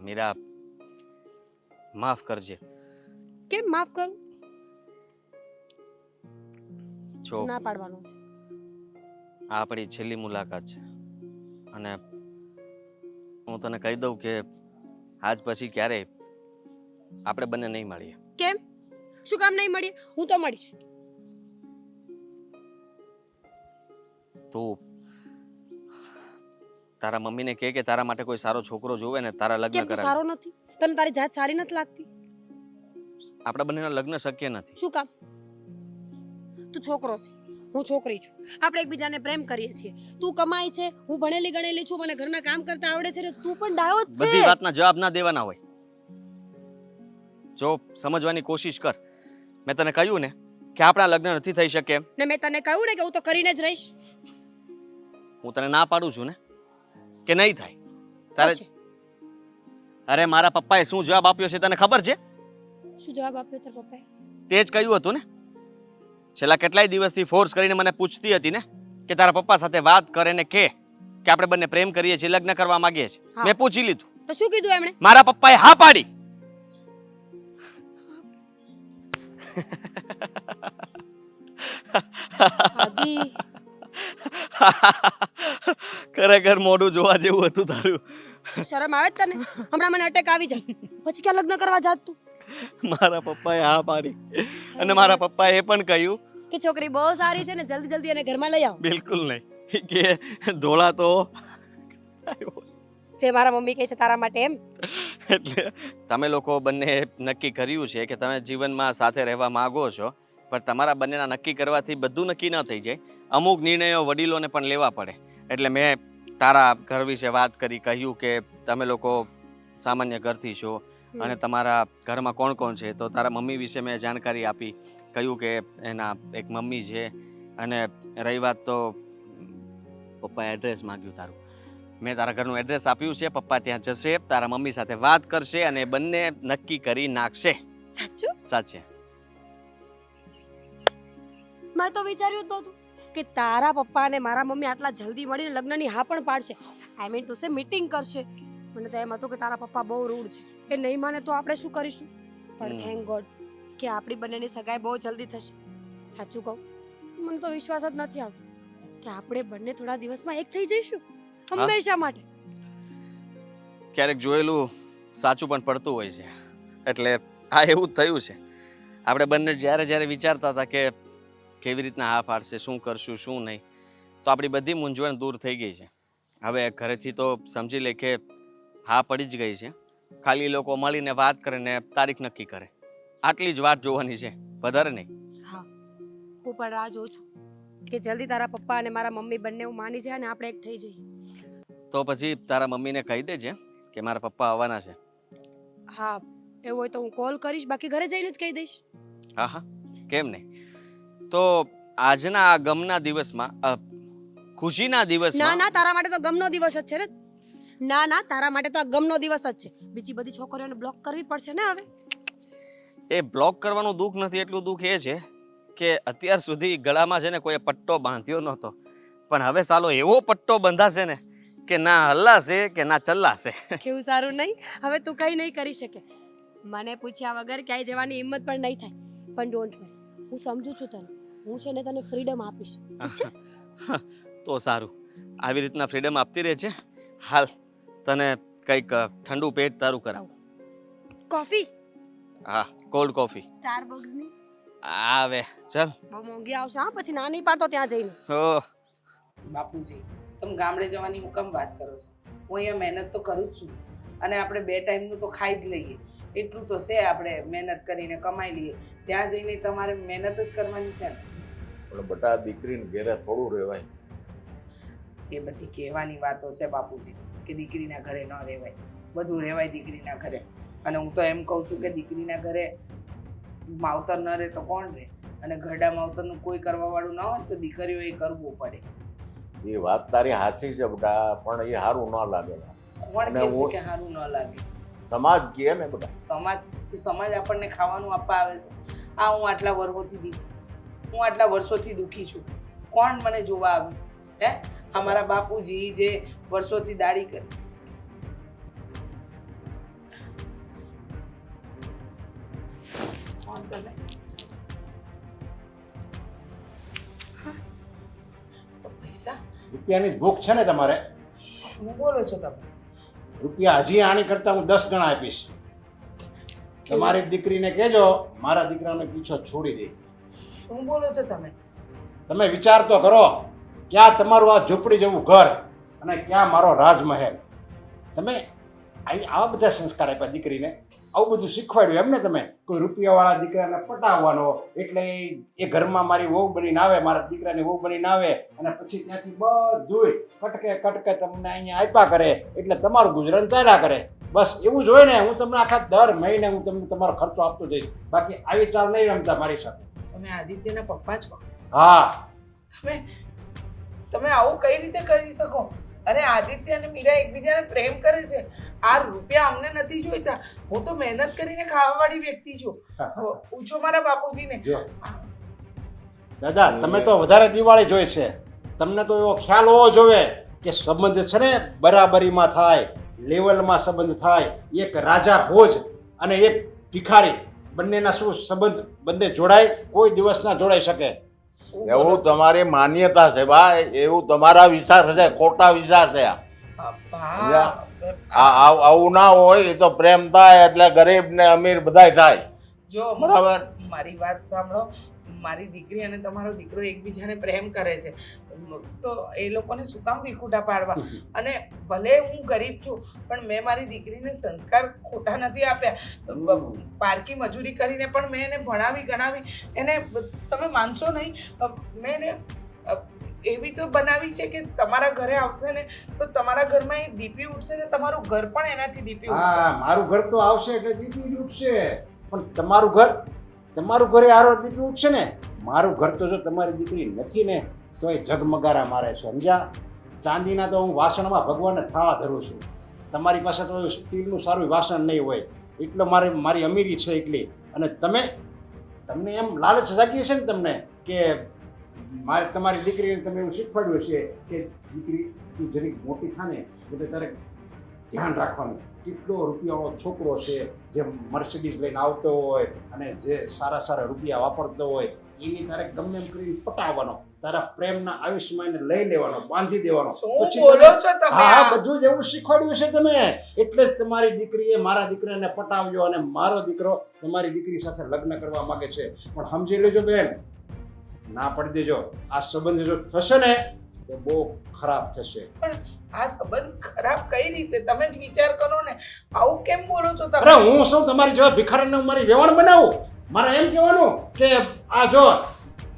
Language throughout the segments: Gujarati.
મીરા, માફ કરજે. કેમ માફ કરું? જો ના પાડવાનો છે. આ આપણી છેલ્લી મુલાકાત છે અને હું તને કહી દઉં કે આજ પછી ક્યારેય આપણે બંને નહીં મળીએ. કેમ? શું કામ નહીં મળીએ? હું તો મળીશ. તું તારા મમ્મીને કહે કે તારા માટે કોઈ સારો છોકરો જોવે ને તારા લગ્ન કેમ તું કરાવે. સારો નથી? તને તારી જાત સારી નથી લાગતી? આપણા બંનેના લગ્ન શક્ય નથી. શું કામ? તું છોકરો છે, હું છોકરી છું. આપણે એકબીજાને પ્રેમ કરીએ છીએ. તું કમાઈ છે, હું ભણેલી ગણેલી છું, મને ઘરના કામ કરતા આવડે છે ને તું પણ ડાયો જ છે. બધી વાતના જવાબ ના દેવાના હોય. જો સમજવાની કોશિશ કર. મેં તને કહ્યું ને કે આપણા લગ્ન નથી થઈ શકે એમ. ને મેં તને કહ્યું ને કે હું તો કરીને જ રહીશ. હું તને ના પાડું છું ને કે નહીં થાય. તારે થશે. અરે મારા પપ્પાએ શું જવાબ આપ્યો છે તને ખબર છે? શું જવાબ આપ્યો તારા પપ્પાએ? તે જ કહ્યું હતું ને. છેલ્લા કેટલાય દિવસથી ફોર્સ કરીને મને પૂછતી હતી ને કે તારા પપ્પા સાથે વાત કરે ને કે આપણે બંને પ્રેમ કરીએ છીએ, લગ્ન કરવા માંગીએ છીએ. હા. મેં પૂછી લીધું. તો શું કીધું એમણે? મારા પપ્પાએ હા પાડી. આદિ, ખરેખર મોઢું જોવા જેવું હતું તારું. શરમ આવે જ તને? હમણાં મને અટેક આવી જાય પછી ક્યાં લગ્ન કરવા જાત તું? મારા પપ્પાએ હા પાડી અને મારા પપ્પાએ એ પણ કહ્યું કે છોકરી બહુ સારી છે ને જલ્દી જલ્દી એને ઘરમાં લઈ આવો. બિલકુલ નહીં કે ધોળા તો જે મારા મમ્મી કહે છે તારા માટે એમ. એટલે તમે લોકો બંને નક્કી કર્યું છે કે તમે જીવનમાં સાથે રહેવા માંગો છો, પણ તમારા બંનેના નક્કી કરવાથી બધું નક્કી ન થઈ જાય. અમુક નિર્ણયો વડીલોને પણ લેવા પડે. એટલે મેં તારા ઘર વિશે વાત કરી, કહ્યું કે તમે લોકો સામાન્ય ઘરથી છો અને તમારા ઘરમાં કોણ કોણ છે. તો તારા મમ્મી વિશે મેં જાણકારી આપી, કહ્યું કે એના એક મમ્મી છે અને રહી વાત તો પપ્પાએ એડ્રેસ માંગ્યું તારું. મેં તારા ઘરનું એડ્રેસ આપ્યું છે. પપ્પા ત્યાં જશે, તારા મમ્મી સાથે વાત કરશે અને બંને નક્કી કરી નાખશે. સાચું? સાચે. મેં તો વિચાર્યું જ નહોતું કે તારા પપ્પા અને મારા મમ્મી આટલા જલ્દી મળીને લગ્નની હા પણ પાડશે. I mean to say meeting કરશે. મને તો એમ હતું કે તારા પપ્પા બહુ રૂડ છે, એ નહીં માને તો આપણે શું કરીશું. પણ થેન્ક ગોડ કે આપણી બંનેની સગાઈ બહુ જલ્દી થશે. સાચું કહું, મને તો વિશ્વાસ જ નથી આવતો કે આપણે બંને થોડા દિવસમાં એક થઈ જઈશું હંમેશા માટે. ક્યારેક જોયેલું સાચું પણ પડતું હોય છે. એટલે આ એવું જ થયું છે. આપણે બંને જ્યારે જ્યારે વિચારતા હતા કે કેવી રીતના હા પાડશે, શું કરશું શું નહીં, તો આપણી બધી મૂંઝવણ દૂર થઈ ગઈ છે. હવે ઘરેથી તો સમજી લે કે હા પડી જ ગઈ છે. ખાલી લોકો મળીને વાત કરે ને તારીખ નક્કી કરે, આટલી જ વાત જોવાની છે, વધારે નહીં. હા, હું પણ રાહ જોઉં છું કે જલ્દી તારા પપ્પા અને મારા મમ્મી બંને માની જાય અને આપણે એક થઈ જઈએ. તો પછી તારા મમ્મીને કહી દેજે કે મારા પપ્પા આવવાના છે. હા, એવું હોય તો હું કોલ કરીશ, બાકી ઘરે જઈને જ કહી દઈશ. હા હા, કેમ નહીં. તો આજના આ ગમના દિવસમાં ખુશીના ના દિવસમાં ના, તારા માટે તો ગમનો દિવસ જ છે ને. ના ના, તારા માટે તો આ ગમનો દિવસ જ છે. બીજી બધી છોકરીઓને બ્લોક કરવી પડશે ને હવે. એ બ્લોક કરવાનું દુઃખ નથી, એટલું દુઃખ એ છે કે અત્યાર સુધી ગળામાં છે ને કોઈ પટ્ટો બાંધ્યો નહોતો, પણ હવે સાલો એવો પટ્ટો બંધાશે ને કે ના હલ્લાશે કે ના ચલ્લાશે. કેવું સારું નહીં? હવે તું કઈ નહીં કરી શકે. મને પૂછ્યા વગર ક્યાંય જવાની હિંમત પણ નહીં થાય. પણ ડોન્ટ વરી, હું સમજુ છું તને. હું છે ને તને ફ્રીડમ આપીશ, ઠીક છે? તો સારું, આવી રીતના ફ્રીડમ આપતી રહે છે. હાલ તને કંઈક ઠંડુ પેટ તારું કરાવું. કોફી? હા, કોલ્ડ કોફી સ્ટારબક્સ ની આવે. ચલ. બહુ મોંઘી આવશે હા, પછી ના નહીં પાડતો ત્યાં જઈને. ઓહ, બાપુજી, તમે ગામડે જવાની હું કેમ વાત કરો છો? હું અહીંયા મહેનત તો કરું જ છું અને આપણે 2 ટાઈમનું તો ખાઈ જ લઈએ એટલું તો છે. આપણે મહેનત કરીને કમાઈ લઈએ, ત્યાં જઈને તમારે મહેનત જ કરવાની છે ને. પણ બટા દીકરીને ઘેરે થોડું રહેવાય. એ બધી કહેવાની વાતો છે બાપુજી કે દીકરીના ઘરે ન રહેવાય. બધું રહેવાય દીકરીના ઘરે. અને હું તો એમ કહું છું કે દીકરીના ઘરે માવતર ન રહે તો કોણ રહે? અને ઘરડા માવતરનું કોઈ કરવાવાળું ન હોય તો દીકરીઓ એ કરવું પડે. એ વાત તારી સાચી છે બટા, પણ એ સારું ન લાગે. કોણ અને કહે છે હું- કે સારું ન લાગે? સમાજ કહે ને બધા. સમાજ આપણને ખાવાનું આપવા આવે છે. હું આટલા વર્ષોથી દુઃખી છું. કોણ મને જોવા આવ્યું? હે, અમારા બાપુજી જે વર્ષોથી દાઢી કરી. કોણ તમે? હા? પૈસા? રૂપિયાની જ ભૂખ છે ને તમારે? શું બોલો છો તમે? રૂપિયા હજી આની કરતાં હું 10 ગણા આપીશ. તમારી દીકરીને કહેજો મારા દીકરાનો પીછો છોડી દે. શું બોલો છો તમે? તમે વિચાર તો કરો, ક્યાં તમારું આ ઝૂંપડી જેવું ઘર અને ક્યાં મારો રાજમહેલ. તમે આવા બધા સંસ્કાર આપ્યા દીકરીને, આવું બધું શીખવાડ્યું એમને તમે. કોઈ રૂપિયાવાળા દીકરાને પટાવવાનો એટલે એ ઘરમાં મારી વહુ બનીને આવે, મારા દીકરાની વહુ બનીને આવે અને પછી ત્યાંથી બધુંય કટકે કટકે તમને અહીંયા આપ્યા કરે એટલે તમારું ગુજરાન ચાલ્યા કરે. બસ એવું જ હોય ને. હું તમને આખા દર મહિને હું તમને તમારો ખર્ચો આપતો જઈશ, બાકી આવી ચાલ નહીં રમતા મારી સાથે. તમે આદિત્યના પપ્પા છો? હા, તમે આવું કઈ રીતે કરી શકો? અરે આદિત્ય અને મીરા એકબીજાને પ્રેમ કરે છે. આ રૂપિયા અમને નથી જોઈતા. હું તો મહેનત કરીને ખાવાવાળી વ્યક્તિ છું. પૂછો મારા બાપુજીને. જો દાદા, તમે તો વધારે દિવાળી જોઈ છે. તમને તો એવો ખ્યાલ હોવો જોઈએ કે સંબંધ છે ને બરાબરીમાં થાય, લેવલમાં સંબંધ થાય. એક રાજા ભોજ અને એક ભિખારી બંનેના શું સંબંધ બંને જોડાય? કોઈ દિવસ ના જોડાઈ શકે. શું બોલો એવું છો? તમારી માન્યતા છે ભાઈ, એવું તમારા વિચાર છે, ખોટા વિચાર છે આ. બાપા. આવું ના હોય. એ તો પ્રેમ થાય એટલે ગરીબ ને અમીર બધાય થાય. જો બરાબર. મારી વાત સાંભળો. મારી દીકરી અને તમારો દીકરો એકબીજાને પ્રેમ કરે છે, તો એ લોકોને શું કામ વિખૂટા પાડવા? અને ભલે હું ગરીબ છું પણ મેં મારી દીકરીને સંસ્કાર ખોટા નથી આપ્યા. પારકી મજૂરી કરીને પણ મેં એને ભણાવી ગણાવી. એને તમે માનશો નહીં, મેં એને એવી તો બનાવી છે કે તમારા ઘરે આવશે ને તો તમારા ઘરમાં એ દીપી ઉઠશે ને તમારું ઘર પણ એનાથી દીપી ઉઠશે. હા, મારું ઘર તો આવશે એટલે દીપી ઉઠશે, પણ તમારું ઘરે આરો દીપી ઉઠશે ને. મારું ઘર તો જો તમારી દીકરી નથી ને તો એ જગમગારા મારે છે, સમજ્યા? ચાંદીના તો હું વાસણમાં ભગવાનને થાળા ધરું છું. તમારી પાસે તો સ્ટીલનું સારું વાસણ નહીં હોય, એટલો મારી અમીરી છે એટલી. અને તમને એમ લાલચ જાગી છે ને તમને કે તમારી દીકરીને તમે એવું શીખવાડ્યું છે કે દીકરી તું જરીક મોટી થાને એટલે તારે ધ્યાન રાખવાનું. કેટલો રૂપિયાવાળો છોકરો છે જે મર્સિડીઝ લઈને આવતો હોય અને જે સારા રૂપિયા વાપરતો હોય એની તારે ગમે એમ કરીને પટાવવાનો, તારા પ્રેમના આયુષ્યમાં એને લઈ લેવાનો, બાંધી દેવાનો. શું બોલો છો તમે? હા, બધું જ એવું શીખવાડ્યું છે તમે. એટલે જ તમારી દીકરીએ મારા દીકરાને પટાવ્યો અને મારો દીકરો તમારી દીકરી સાથે લગ્ન કરવા માંગે છે. પણ સમજી લેજો બેન, ના પડી દેજો. આ સંબંધ જો થશે ને તો બહુ ખરાબ થશે. આ સંબંધ ખરાબ કઈ રીતે? તમે જ વિચાર કરો ને. આવું કેમ બોલો છો અરે તમે? હું શું તમારી જેવા ભિખારીને મારી વેવાણ બનાવું? મારે એમ કહેવાનું કે આ જો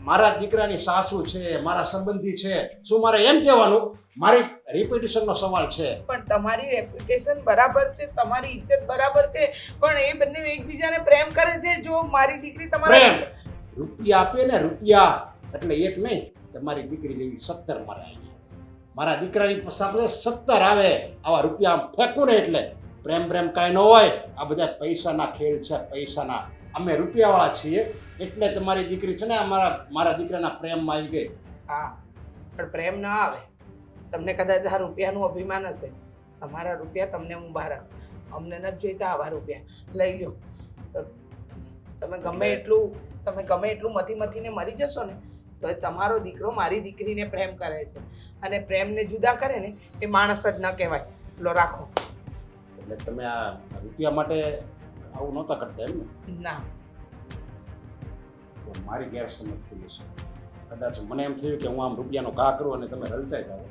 મારા દીકરાની સાસુ છે, મારા સંબંધી છે, શું મારે એમ કહેવાનું? મારી રિપ્યુટેશનનો સવાલ છે. પણ તમારી રેપ્યુટેશન બરાબર છે, તમારી ઇજ્જત બરાબર છે, પણ એ બંને એકબીજાને પ્રેમ કરે છે. જો મારી દીકરી તમારા પ્રેમ રૂપિયા આપે ને, રૂપિયા એટલે એક નહીં, તમારી દીકરી જેવી 17 મારે આવી. મારા દીકરાની સાથે 17 આવે. આવા રૂપિયા ફેંકું ને એટલે પ્રેમ કાંઈ ન હોય. આ બધા પૈસાના ખેલ છે, પૈસાના. અમે રૂપિયાવાળા છીએ એટલે તમારી દીકરી છે ને મારા દીકરાના પ્રેમમાં આવી ગઈ. હા, પણ પ્રેમ ના આવે. તમને કદાચ આ રૂપિયાનું અભિમાન હશે. તમારા રૂપિયા તમને મુબારક. અમને નથી જોઈતા આવા રૂપિયા. લઈ લો. તમે ગમે એટલું મથીને મરી જશો ને તો તમારો દીકરો મારી દીકરીને પ્રેમ કરે છે. અને પ્રેમને જુદા કરે ને એ માણસ જ ન કહેવાય. લો રાખો. એટલે તમે આ રૂપિયા માટે આવું નહોતા કરતા એમ ને? ના, તો મારી ગેરસમજ થઈ હશે. કદાચ મને એમ થયું કે હું આમ રૂપિયાનો ઘા કરું અને તમે રલચાઈ જાઓ.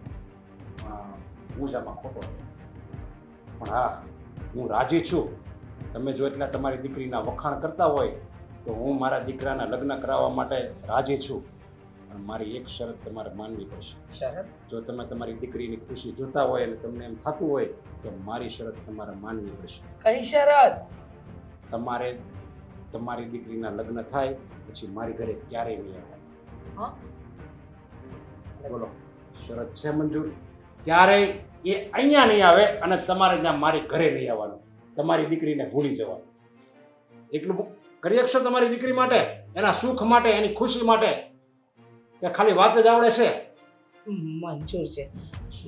હું જ આમાં ખોટો હતો. પણ હા, હું રાજી છું. તમે જો એટલા તમારી દીકરીના વખાણ કરતા હોય તો હું મારા દીકરાના લગ્ન કરાવવા માટે રાજી છું. પણ મારી એક શરત તમારે માનવી પડશે. શરત? જો તમે તમારી દીકરીની ખુશી જોતા હોય અને તમને એમ થતું હોય તો મારી શરત તમારે માનવી પડશે. કઈ શરત? તમારે તમારી દીકરીના લગ્ન થાય પછી મારી ઘરે ક્યારેય નહીં આવવાનું. હા? બોલો, શરત છે મંજૂર? ક્યારેય એ અહીંયા નહીં આવે અને તમારે ત્યાં મારી ઘરે નહીં આવવાનું. તમારી દીકરીને ભૂલી જવાનું. એટલું કરી શકશો તમારી દીકરી માટે, એના સુખ માટે, એની ખુશી માટે, કે ખાલી વાત જ આવડે છે? મંજૂર છે.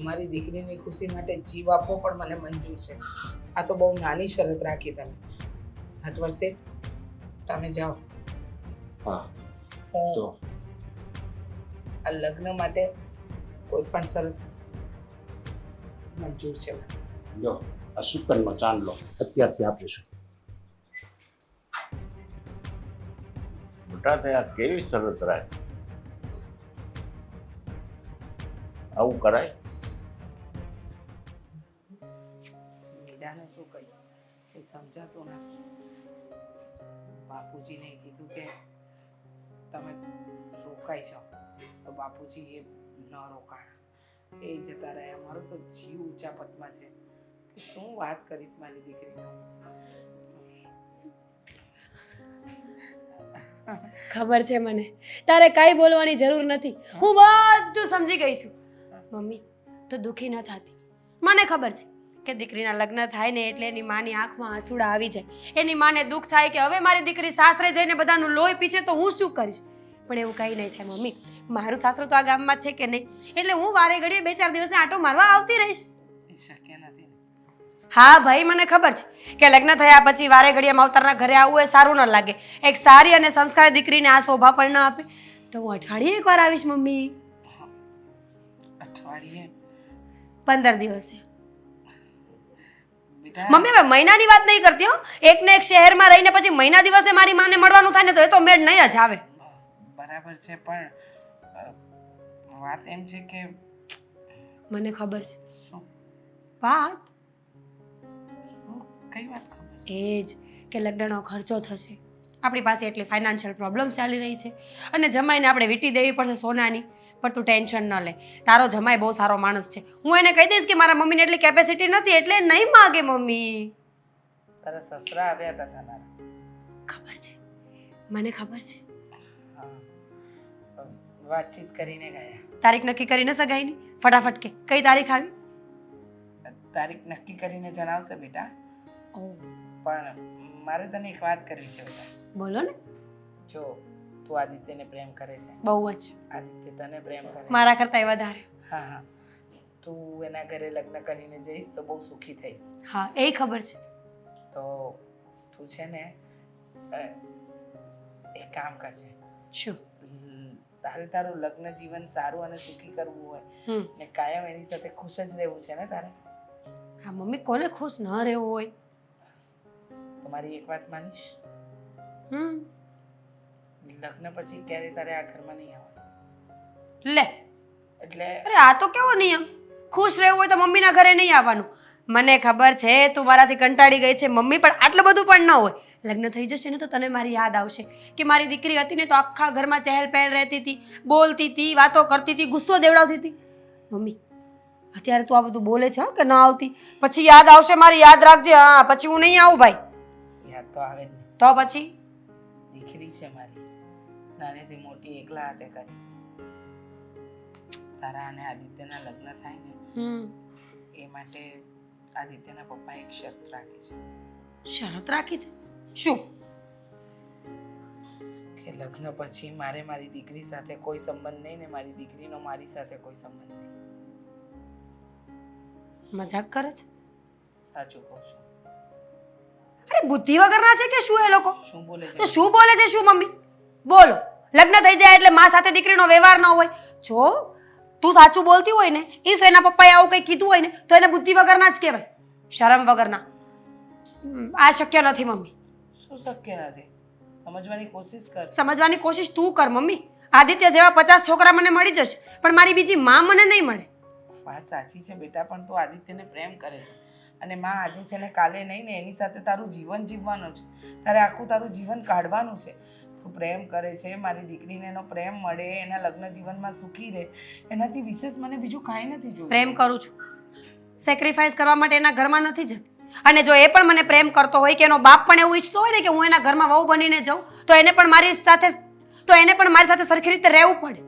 મારી દીકરીની ખુશી માટે જીવ આપવો પણ મને મંજૂર છે. આ તો બહુ નાની શરત રાખી તમે. નટવરસિંહ, તમે જાઓ. હા હું તો આ લગ્ન માટે કોઈ પણ શરત મંજૂર છે. જો આ શુકનનો ચાંદલો અત્યારથી આપીશું. બેટા તે આ કેવી શરત રાખી? આવું કરાય? મીરાને શું કહીશ એ સમજાતું નથી. બાપુજીને કીધું કે તમે રોકાઈ જાઓ, તો બાપુજી એ ન રોકાણા, એ જતા રહ્યા. મારો તો જીવ ઊંચા પટમાં છે કે શું વાત કરીશ મારી દીકરીનો. ખબર છે મને, તારે કાંઈ બોલવાની જરૂર નથી. હું બધું સમજી ગઈ છું. મમ્મી તો દુઃખી ન થતી. મને ખબર છે કે દીકરીના લગ્ન થાય ને એટલે એની માની આંખમાં આંસુડા આવી જાય. એની માને દુઃખ થાય કે હવે મારી દીકરી સાસરે જઈને બધાનું લોહી પીશે તો હું શું કરીશ. પણ એવું કંઈ નહીં થાય મમ્મી. મારું સાસરું તો આ ગામમાં જ છે કે નહીં, એટલે હું વારે ઘડીએ 2-4 દિવસે આંટો મારવા આવતી રહીશ. એ શક્ય નથી ને. હા ભાઈ, મને ખબર છે કે લગ્ન થયા પછી વારે ઘડીએ માવતરના ઘરે આવવું એ સારું ન લાગે. એક સારી અને સંસ્કારી દીકરીને આ શોભા પણ ન આપે. તો હું અઠવાડિયે એકવાર આવીશ મમ્મી. અઠવાડિયે 15 દિવસે. બેટા મમ્મી હવે મહિનાની વાત નહીં કરતી હો. એક ને એક શહેરમાં રહીને પછી મહિના દિવસે મારી માને મળવાનું થાય ને તો એ તો મેળ નહીં જ આવે. બરાબર છે, પણ વાત એમ છે કે મને ખબર છે શું વાત શું કઈ વાત ખબર? એ જ કે લગ્નનો ખર્ચો થશે. આપણી પાસે એટલી ફાઇનાન્શિયલ પ્રોબ્લેમ્સ ચાલી રહી છે અને જમાઈને આપણે વીંટી દેવી પડશે સોનાની. પણ તું ટેન્શન ન લે, તારો જમાઈ બહુ સારો માણસ છે. હું એને કહી દઈશ કે મારા મમ્મીને એટલી કેપેસિટી નથી એટલે નહીં માગે મમ્મી. તારા સસરા આવ્યા હતા તારા? ખબર છે, મને ખબર છે. હા, વાતચીત કરીને ગયા. તારીખ નક્કી કરીને સગાઈની ફટાફટ કે કઈ તારીખ આવી? તારીખ નક્કી કરીને જણાવશે બેટા. ઓહ, પણ મારે તને એક વાત કરવી છે બેટા. બોલો ને. જો તું આદિત્યને પ્રેમ કરે છે, બહુ જ. આદિત્ય તને પ્રેમ કરે છે. મારા કરતાંય વધારે. હા હા, તું એના ઘરે લગ્ન કરીને જઈશ તો બહુ સુખી થઈશ. હા, એ ખબર છે. તો તું છે ને એક કામ કરજે. શું? તારે તારું લગ્ન જીવન સારું અને સુખી કરવું હોય ને કાયમ એની સાથે ખુશ જ રહેવું છે ને તારે. હા મમ્મી, કોને ખુશ ન રહેવું હોય? તો મારી એક વાત માનીશ? હમ, લગ્ન પછી ક્યારે તારે આ ઘરમાં નહીં આવવાનું. લે, એટલે અરે આ તો કેવો નિયમ? ખુશ રહેવું હોય તો મમ્મીના ઘરે નહીં આવવાનું. મને ખબર છે તું મારાથી કંટાળી ગઈ છે મમ્મી, પણ આટલું બધું પણ ન હોય. લગ્ન થઈ જશે ને તો તને મારી યાદ આવશે કે મારી દીકરી હતી ને તો આખા ઘરમાં ચહેલ પહેલ રહેતી હતી, બોલતી હતી, વાતો કરતી હતી, ગુસ્સો દેવડાવતી હતી. મમ્મી અત્યારે તું આ બધું બોલે છે કે ન આવતી, પછી યાદ આવશે મારી, યાદ રાખજે. હા, પછી હું નહીં આવું ભાઈ. યાદ તો આવે જ ને. તો પછી દીકરી છે મારી, નાનેથી મોટી એકલા હાથે કરી છે. તારા અને આદિત્યના લગ્ન થાય ને એ માટે આદિત્યના પપ્પા એક શરત રાખી છે. શરત રાખી છે? શું? કે લગ્ન પછી મારે મારી દીકરી સાથે કોઈ સંબંધ નહીં ને મારી દીકરીનો મારી સાથે કોઈ સંબંધ નહીં. મજાક કરે છે? સાચું કહું છું. અરે બુદ્ધિ વગરના છે કે શું એ લોકો? શું બોલે તો છે? શું બોલે છે શું મમ્મી? બોલો. લગ્ન થઈ જાય એટલે માં સાથે દીકરીનો વ્યવહાર ન હોય. જો તું સાચું બોલતી હોય ને, ઇફ એના પપ્પાએ આવું કંઈ કીધું હોય ને તો એને બુદ્ધિ વગરના જ કહેવાય, શરમ વગરના. આ શક્ય નથી મમ્મી. શું શક્ય નથી? સમજવાની કોશિશ કર. સમજવાની કોશિશ તું કર મમ્મી. આદિત્ય જેવા 50 છોકરા મને મળી જશે પણ મારી બીજી માં મને નહીં મળે. વાત સાચી છે બેટા, પણ તું આદિત્યને પ્રેમ કરે છે અને માં આજે છે ને કાલે નહીં ને એની સાથે તારું જીવન જીવવાનું છે. તારે આખું તારું જીવન કાઢવાનું છે. તું પ્રેમ કરે છે, મારી દીકરીને એનો પ્રેમ મળે, એના લગ્ન જીવનમાં સુખી રહે, એનાથી વિશેષ મને બીજું કાંઈ નથી જોયું. પ્રેમ કરું છું, સેક્રિફાઈસ કરવા માટે એના ઘરમાં નથી જતી. અને જો એ પણ મને પ્રેમ કરતો હોય કે એનો બાપ પણ એવું ઈચ્છતો હોય ને કે હું એના ઘરમાં વહુ બનીને જાઉં તો એને પણ મારી સાથે સરખી રીતે રહેવું પડે.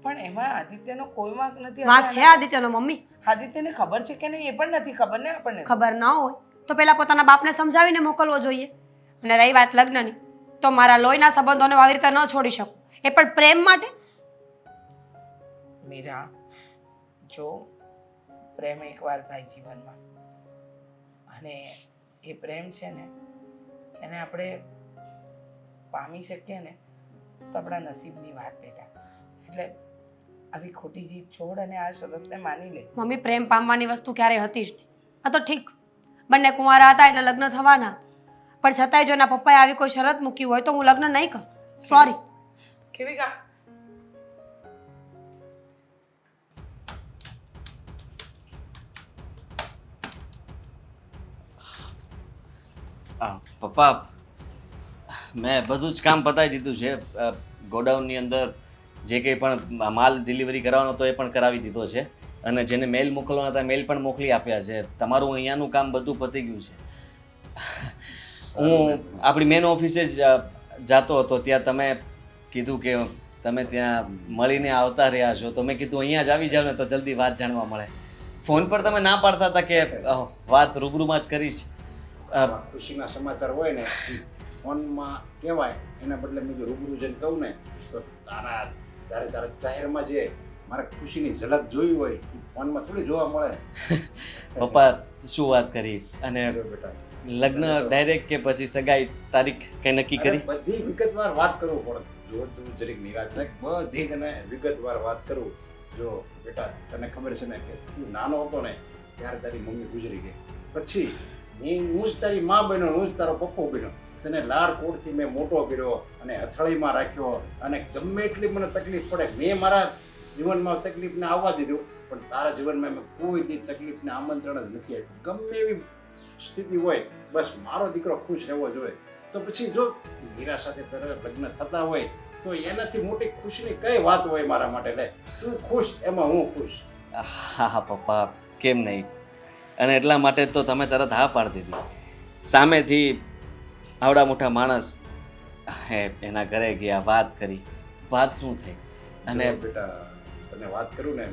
પણ એમાં આદિત્યનો કોઈ વાંક નથી. વાંક છે આદિત્યનો મમ્મી. આદિત્યને ખબર છે કે નહીં એ પણ નથી ખબર ને આપણને. ખબર ન હોય તો પેલા પોતાના બાપને સમજાવીને મોકલવો જોઈએ. અને રહી વાત લગ્નની, તો મારા લોહીના સંબંધોને આવી રીતે ન છોડી શકું, એ પણ પ્રેમ માટે. મીરા, જો પ્રેમ એકવાર થાય જીવનમાં અને એ પ્રેમ છે ને એને આપણે પામી શકીએ ને તો આપણા નસીબની વાત બેટા. એટલે આવી ખોટી જીત છોડ અને આ શરતને માની લે. મમ્મી, પ્રેમ પામવાની વસ્તુ ક્યારેય હતી જ નહીં. આ તો ઠીક, બંને કુંવારા હતા એટલે લગ્ન થવાના, પણ છતાંય જો એના પપ્પાએ આવી કોઈ શરત મૂકી હોય તો હું લગ્ન નહીં કરું. સોરી. કેવી કા પપ્પા, મેં બધું જ કામ પતાવી દીધું છે. ગોડાઉનની અંદર જે કંઈ પણ માલ ડિલિવરી કરવાનો હતો એ પણ કરાવી દીધો છે, અને જેને મેલ મોકલવાના હતા મેલ પણ મોકલી આપ્યા છે. તમારું અહીંયાનું કામ બધું પતી ગયું છે. હું આપણી મેન ઓફિસે જ જતો હતો, ત્યાં તમે કીધું કે તમે ત્યાં મળીને આવતા રહ્યા છો, તો મેં કીધું અહીંયા જ આવી જાવ ને તો જલ્દી વાત જાણવા મળે. ફોન પર તમે ના પાડતા હતા કે વાત રૂબરૂમાં જ કરીશ. ખુશીના સમાચાર હોય ને ફોનમાં કહેવાય, એના બદલે મેં જો રૂબરૂ જઈને કહું ને તો તારા જાહેરમાં જે મારે ખુશીની ઝલક જોઈ હોય એ ફોનમાં થોડી જોવા મળે. પપ્પા, શું વાત કરી? અને બેટા લગ્ન ડાયરેક્ટ કે પછી સગાઈ તારીખ કઈ નક્કી કરી? બધી વિગતવાર વાત કરવું પડે. જો તું જરીક નિરાશ થાય, બધી તને વિગતવાર વાત કરું. જો બેટા, તને ખબર છે ને કે તું નાનો હતો ને ત્યારે તારી મમ્મી ગુજરી ગઈ, પછી હું જ તારી માં બન્યો, હું જ તારો પપ્પો બન્યો. તને લાડકોડથી મેં મોટો કર્યો અને હથળીમાં રાખ્યો, અને ગમે એટલી મને તકલીફ પડે મેં મારા જીવનમાં તકલીફને આવવા દીધું, પણ તારા જીવનમાં મેં કોઈ દી તકલીફને આમંત્રણ જ નથી આપ્યું. ગમે એવી સ્થિતિ હોય, બસ મારો દીકરો ખુશ રહેવો જોઈએ. તો પછી જો મીરા સાથે લગ્ન થતા હોય તો એનાથી મોટી ખુશીની કઈ વાત હોય મારા માટે? લે, તું ખુશ એમાં હું ખુશ. હા હા પપ્પા, કેમ નહીં? અને એટલા માટે તો તમે તરત હા પાડી દીધી. સામેથી આવડા મોટા માણસ એના ઘરે ગયા, વાત કરી, વાત શું થઈ? અને બેટા તને વાત કરું ને,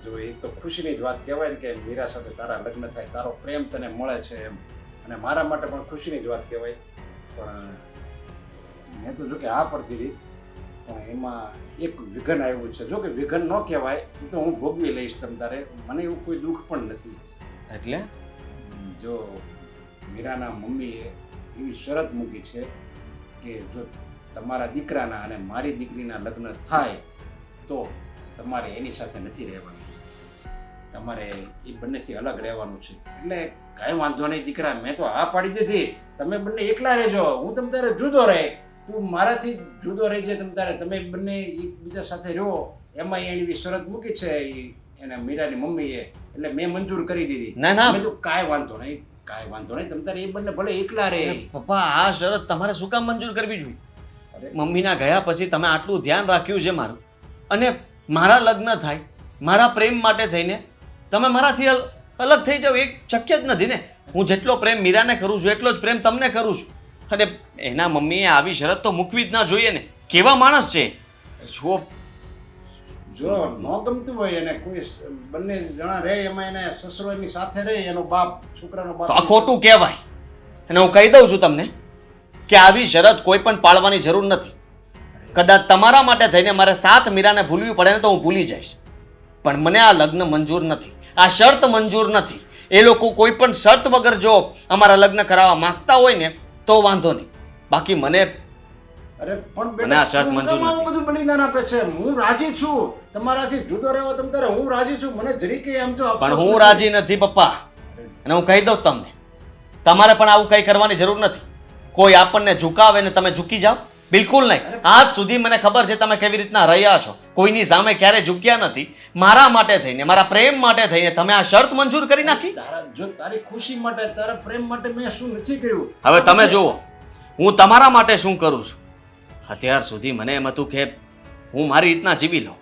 જો એક તો ખુશીની જ વાત કહેવાય ને કે મીરા સાથે તારા લગ્ન થાય, તારો પ્રેમ તને મળે છે એમ, અને મારા માટે પણ ખુશીની જ વાત કહેવાય. પણ મેં તો જો કે હા પડતી હતી, પણ એમાં એક વિઘન આવ્યું છે. જો કે વિઘન ન કહેવાય એ તો હું ભોગવી લઈશ તમ તારે, મને એવું કોઈ દુઃખ પણ નથી. એટલે જો મીરાના મમ્મીએ એવી શરત મૂકી છે કે જો તમારા દીકરાના અને મારી દીકરીના લગ્ન થાય તો તમારે એની સાથે નથી રહેવાનું, તમારે એ બંનેથી અલગ રહેવાનું છે. એટલે કાંઈ વાંધો નહીં દીકરા, મેં તો હા પાડી દીધી, તમે બંને એકલા રહેજો, હું તમ તારે જુદો રહે, તું મારાથી જુદો રહેજે તમ તારે, તમે બંને એકબીજા સાથે રહો. એમાં એની શરત મૂકી છે એને મીરાની મમ્મીએ, એટલે મેં મંજૂર કરી દીધી. ના ના મેં તો કાંઈ વાંધો નહીં, કાંઈ વાંધો નહીં, તમ તારે એ બંને ભલે એકલા રહે. પપ્પા, આ શરત તમારે શું કામ મંજૂર કરવી જોઈએ? અરે મમ્મીના ગયા પછી તમે આટલું ધ્યાન રાખ્યું છે મારું, અને મારા લગ્ન થાય મારા પ્રેમ માટે થઈને તમે મારાથી અલગ થઈ જાવ, એ શક્ય જ નથી ને. હું જેટલો પ્રેમ મીરાને કરું છું એટલો જ પ્રેમ તમને કરું છું, અને એના મમ્મીએ આવી શરત તો મૂકવી જ ના જોઈએ ને. કેવા માણસ છે! જુઓ, જો ન ગમતું હોય એને કોઈ બંને જણા રહે, એમાં એને સસરો એની સાથે રહે, એનો બાપ છોકરાનો બાપ, તો આ ખોટું કહેવાય. અને હું કહી દઉં છું તમને કે આવી શરત કોઈ પણ પાળવાની જરૂર નથી. કદાચ તમારા માટે થઈને મારે સાથ મીરાને ભૂલવી પડે ને તો હું ભૂલી જઈશ, પણ મને આ લગ્ન મંજૂર નથી, આ શરત મંજૂર નથી. એ લોકો કોઈ પણ શરત વગર જો અમારા લગ્ન કરાવવા માંગતા હોય ને તો વાંધો નહીં, બાકી મને અરે પણ મને આ શરત મંજૂર બેટા નથી. બધું બલિદાન આપે છે, હું રાજી છું તમારાથી જુદો રહેવા તમ તારે, હું રાજી છું, મને જરીકે એમ જો પણ હું રાજી નથી પપ્પા. અને હું કહી દઉં તમને, તમારે પણ આવું કંઈ કરવાની જરૂર નથી. કોઈ આપણને ઝુકાવે ને તમે ઝૂકી જાઓ, બિલકુલ નહીં. આજ સુધી મને ખબર છે તમે કેવી રીતના રહ્યા છો, કોઈની સામે ક્યારે ઝૂક્યા નથી. મારા માટે થઈને, મારા પ્રેમ માટે થઈને તમે આ શરત મંજૂર કરી નાખી. જો તારી ખુશી માટે, તારા પ્રેમ માટે મેં શું નથી કર્યું? હવે તમે જુઓ, હું તમારા માટે શું કરું છું. અત્યાર સુધી મને એમ હતું કે હું મારી રીતના જીવી લઉં,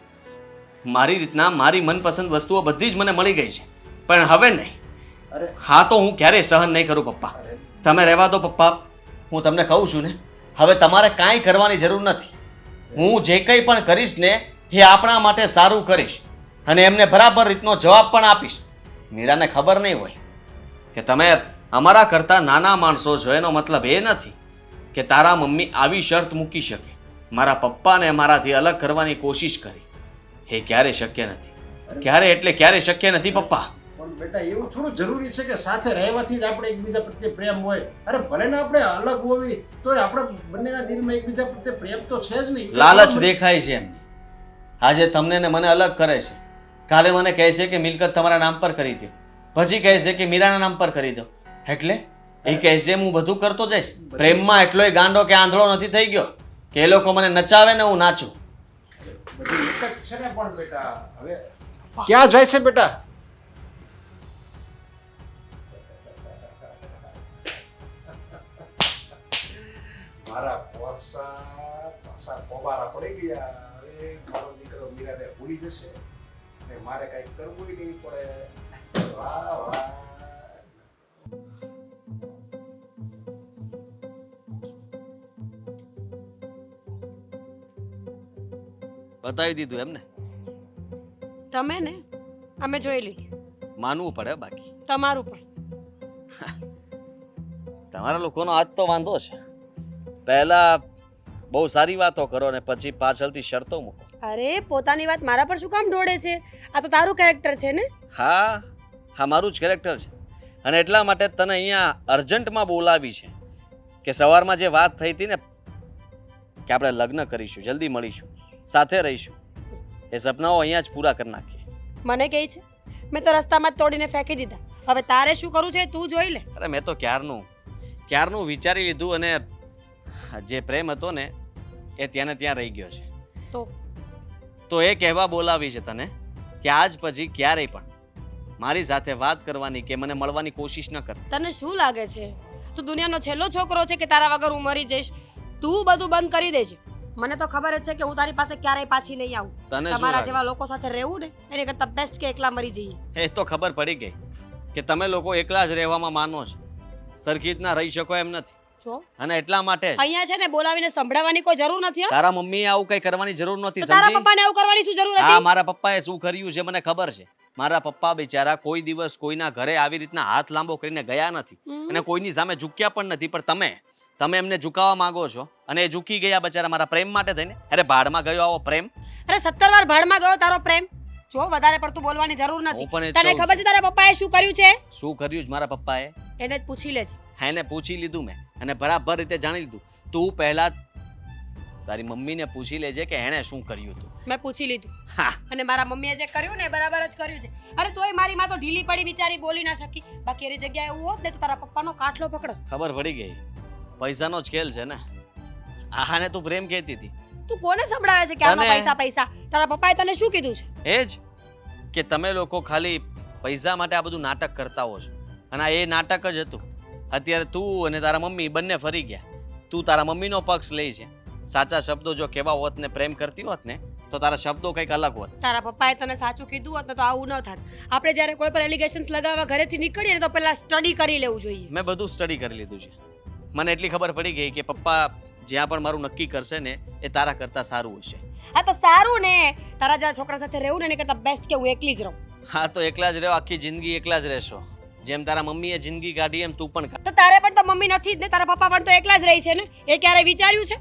મારી રીતના મારી મનપસંદ વસ્તુઓ બધી જ મને મળી ગઈ છે, પણ હવે નહીં. અરે હા તો હું ક્યારેય સહન નહીં કરું પપ્પા. તમે રહેવા દો પપ્પા, હું તમને કહું છું ને, હવે તમારે કાંઈ કરવાની જરૂર નથી. હું જે કંઈ પણ કરીશ ને એ આપણા માટે સારું કરીશ, અને એમને બરાબર રીતનો જવાબ પણ આપીશ. મીરાને ખબર નહીં હોય કે તમે અમારા કરતાં નાના માણસો છો, એનો મતલબ એ નથી કે તારા મમ્મી આવી શરત મૂકી શકે, મારા પપ્પાને મારાથી અલગ કરવાની કોશિશ કરી. એ ક્યારે શક્ય નથી, ક્યારે એટલે ક્યારે શક્ય નથી પપ્પા. પણ બેટા એવું થોડું જરૂરી છે કે સાથે રહેવાથી જ આપણે એકબીજા પ્રત્યે પ્રેમ હોય. અરે ભલે ને આપણે અલગ હોવી તોય આપણે બંનેના દિલમાં એકબીજા પ્રત્યે પ્રેમ તો છે જ નહીં. લાલચ દેખાય છે એમને. આજે તમને ને મને અલગ કરે છે. કાલે મને કહે છે કે મિલકત તમારા નામ પર કરી દો, પછી કહે છે કે મીરાના નામ પર કરી દો. એટલે એ કહે છે હું બધું કરતો જઈશ. પ્રેમમાં એટલોય ગાંડો કે આંધળો નથી થઈ ગયો કે એ લોકો મને નચાવે ને હું નાચું. બધું એક જ છે ને પણ બેટા હવે ક્યાં જાય છે બેટા? મારા પાસા કોબારા પડી ગયા. હવે મારો દીકરો મીરાને ભૂલી જશે અને મારે કઈ કરવું નહીં પડે. વાહ વાહ. બતાવી દીધું એમને. તમે ને અમે જોઈ લીધું. માનવું પડે બાકી. તમારું પણ. તમારા લોકોનો આજ તો વાંધો છે. પહેલા બહુ સારી વાતો કરો ને પછી પાછળથી શરતો મૂકો. અરે પોતાની વાત મારા પર શું કામ ઢોળે છે? આ તો તારું કેરેક્ટર છે ને. હા હા, મારું જ કેરેક્ટર છે. અને એટલા માટે તને અહીંયા અર્જન્ટમાં બોલાવી છે કે સવારમાં જે વાત થઈ હતી ને કે આપણે લગ્ન કરીશું, જલ્દી મળીશું, સાથે રહીશું, એ સપનાઓ અહીંયા જ પૂરા કરી નાખીએ. મને કહે છે મેં તો રસ્તામાં જ તોડીને ફેંકી દીધા. હવે તારે શું કરવું છે તું જોઈ લે. અરે મેં તો ક્યારનું વિચારી લીધું અને જે પ્રેમ હતો ને એ ત્યાં ને ત્યાં રહી ગયો છે. તો એ કહેવા બોલાવી છે તને કે આજ પછી ક્યારેય પણ મારી સાથે વાત કરવાની કે મને મળવાની કોશિશ ન કર. તને શું લાગે છે તું દુનિયાનો છેલ્લો છોકરો છે કે તારા વગર હું મરી જઈશ? તું બધું બંધ કરી દેજે. મને તો ખબર જ છે કે હું તારી પાસે ક્યારેય પાછી નહીં આવું. તને શું તમારા લાગે? જેવા લોકો સાથે રહેવું ને એની કરતા બેસ્ટ કે એકલા મરી જઈએ. એ તો ખબર પડી ગઈ કે તમે લોકો એકલા જ રહેવામાં માનો છો, સરખી રીતના રહી શકો એમ નથી. જો અને એટલા માટે જ અહીંયા છે ને બોલાવીને સંભળાવવાની કોઈ જરૂર નથી. હો. તારા મમ્મીએ આવું કઈ કરવાની જરૂર નહોતી, તો તારા સમજી? પપ્પાને એવું કરવાની શું જરૂર હા, હતી? મારા પપ્પાએ શું કર્યું છે મને ખબર છે. મારા પપ્પા બિચારા કોઈ દિવસ કોઈના ઘરે આવી રીતના હાથ લાંબો કરીને ગયા નથી અને કોઈની સામે ઝૂક્યા પણ નથી. પણ તમે એમને ઝુકાવવા માંગો છો અને એ ઝૂકી ગયા બચારા મારા પ્રેમ માટે થઈને. અરે ભાડમાં ગયો આવો પ્રેમ. અરે 17 વાર ભાડમાં ગયો તારો પ્રેમ. જો વધારે પડતું બોલવાની જરૂર નથી. હું પણ એ જ તને કહું ખબર છે તારા પપ્પાએ શું કર્યું છે? શું કર્યું છે મારા પપ્પાએ? એને જ પૂછી લેજે. હા, એને પૂછી લીધું મેં અને બરાબર રીતે જાણી લીધું. તું પહેલા તારી મમ્મીને પૂછી લેજે કે એણે શું કર્યું હતું. મેં પૂછી લીધું હા, અને મારા મમ્મીએ જે કર્યું ને એ બરાબર જ કર્યું છે. અરે તોય મારી માં તો ઢીલી પડી બિચારી બોલી ના શકી. બાકી એની જગ્યાએ એવું હોત ને તો તારા પપ્પાનો કાટલો પકડો. ખબર પડી ગઈ. પૈસાનો જ ખેલ છે ને. આહાને તું પ્રેમ કહેતી હતી. તું કોને સંભળાવે છે કે આમાં તને. પૈસા પૈસા? તારા પપ્પાએ તને શું કીધું છે? એ જ કે તમે લોકો ખાલી પૈસા માટે આ બધું નાટક કરતા હો છો અને આ એ નાટક જ હતું. અત્યારે તું અને તારા મમ્મી બંને ફરી ગયા. તું તારા મમ્મીનો પક્ષ લઈ છે. સાચા શબ્દો જો કેવા હોત ને પ્રેમ કરતી હોત ને તો તારા શબ્દો કંઈક અલગ હોત. તારા પપ્પાએ તને સાચું કીધું હોત ને તો આવું ન થાત. આપણે જ્યારે કોઈ પર એલિગેશન્સ લગાવવા ઘરેથી નીકળીએ ને તો પહેલા સ્ટડી કરી લેવું જોઈએ. મેં બધું સ્ટડી કરી લીધું છે. મને એટલી ખબર પડી ગઈ કે પપ્પા જ્યાં પણ મારું નક્કી કરશે ને એ તારા કરતાં સારું હશે. હા તો સારું ને. તારા જેવા છોકરા સાથે રહેવું ને એની કરતા બેસ્ટ કે હું એકલી જ રહું. હા, તો એકલા જ રહો, આખી જિંદગી એકલા જ રહેશો. જેમ તારા મમ્મીએ જિંદગી કાઢી એમ તું પણ કાઢ. તો તારે પણ તો મમ્મી નથી જ ને. તારા પપ્પા પણ તો એકલા જ રહી છે ને. એ ક્યારે વિચાર્યું છે?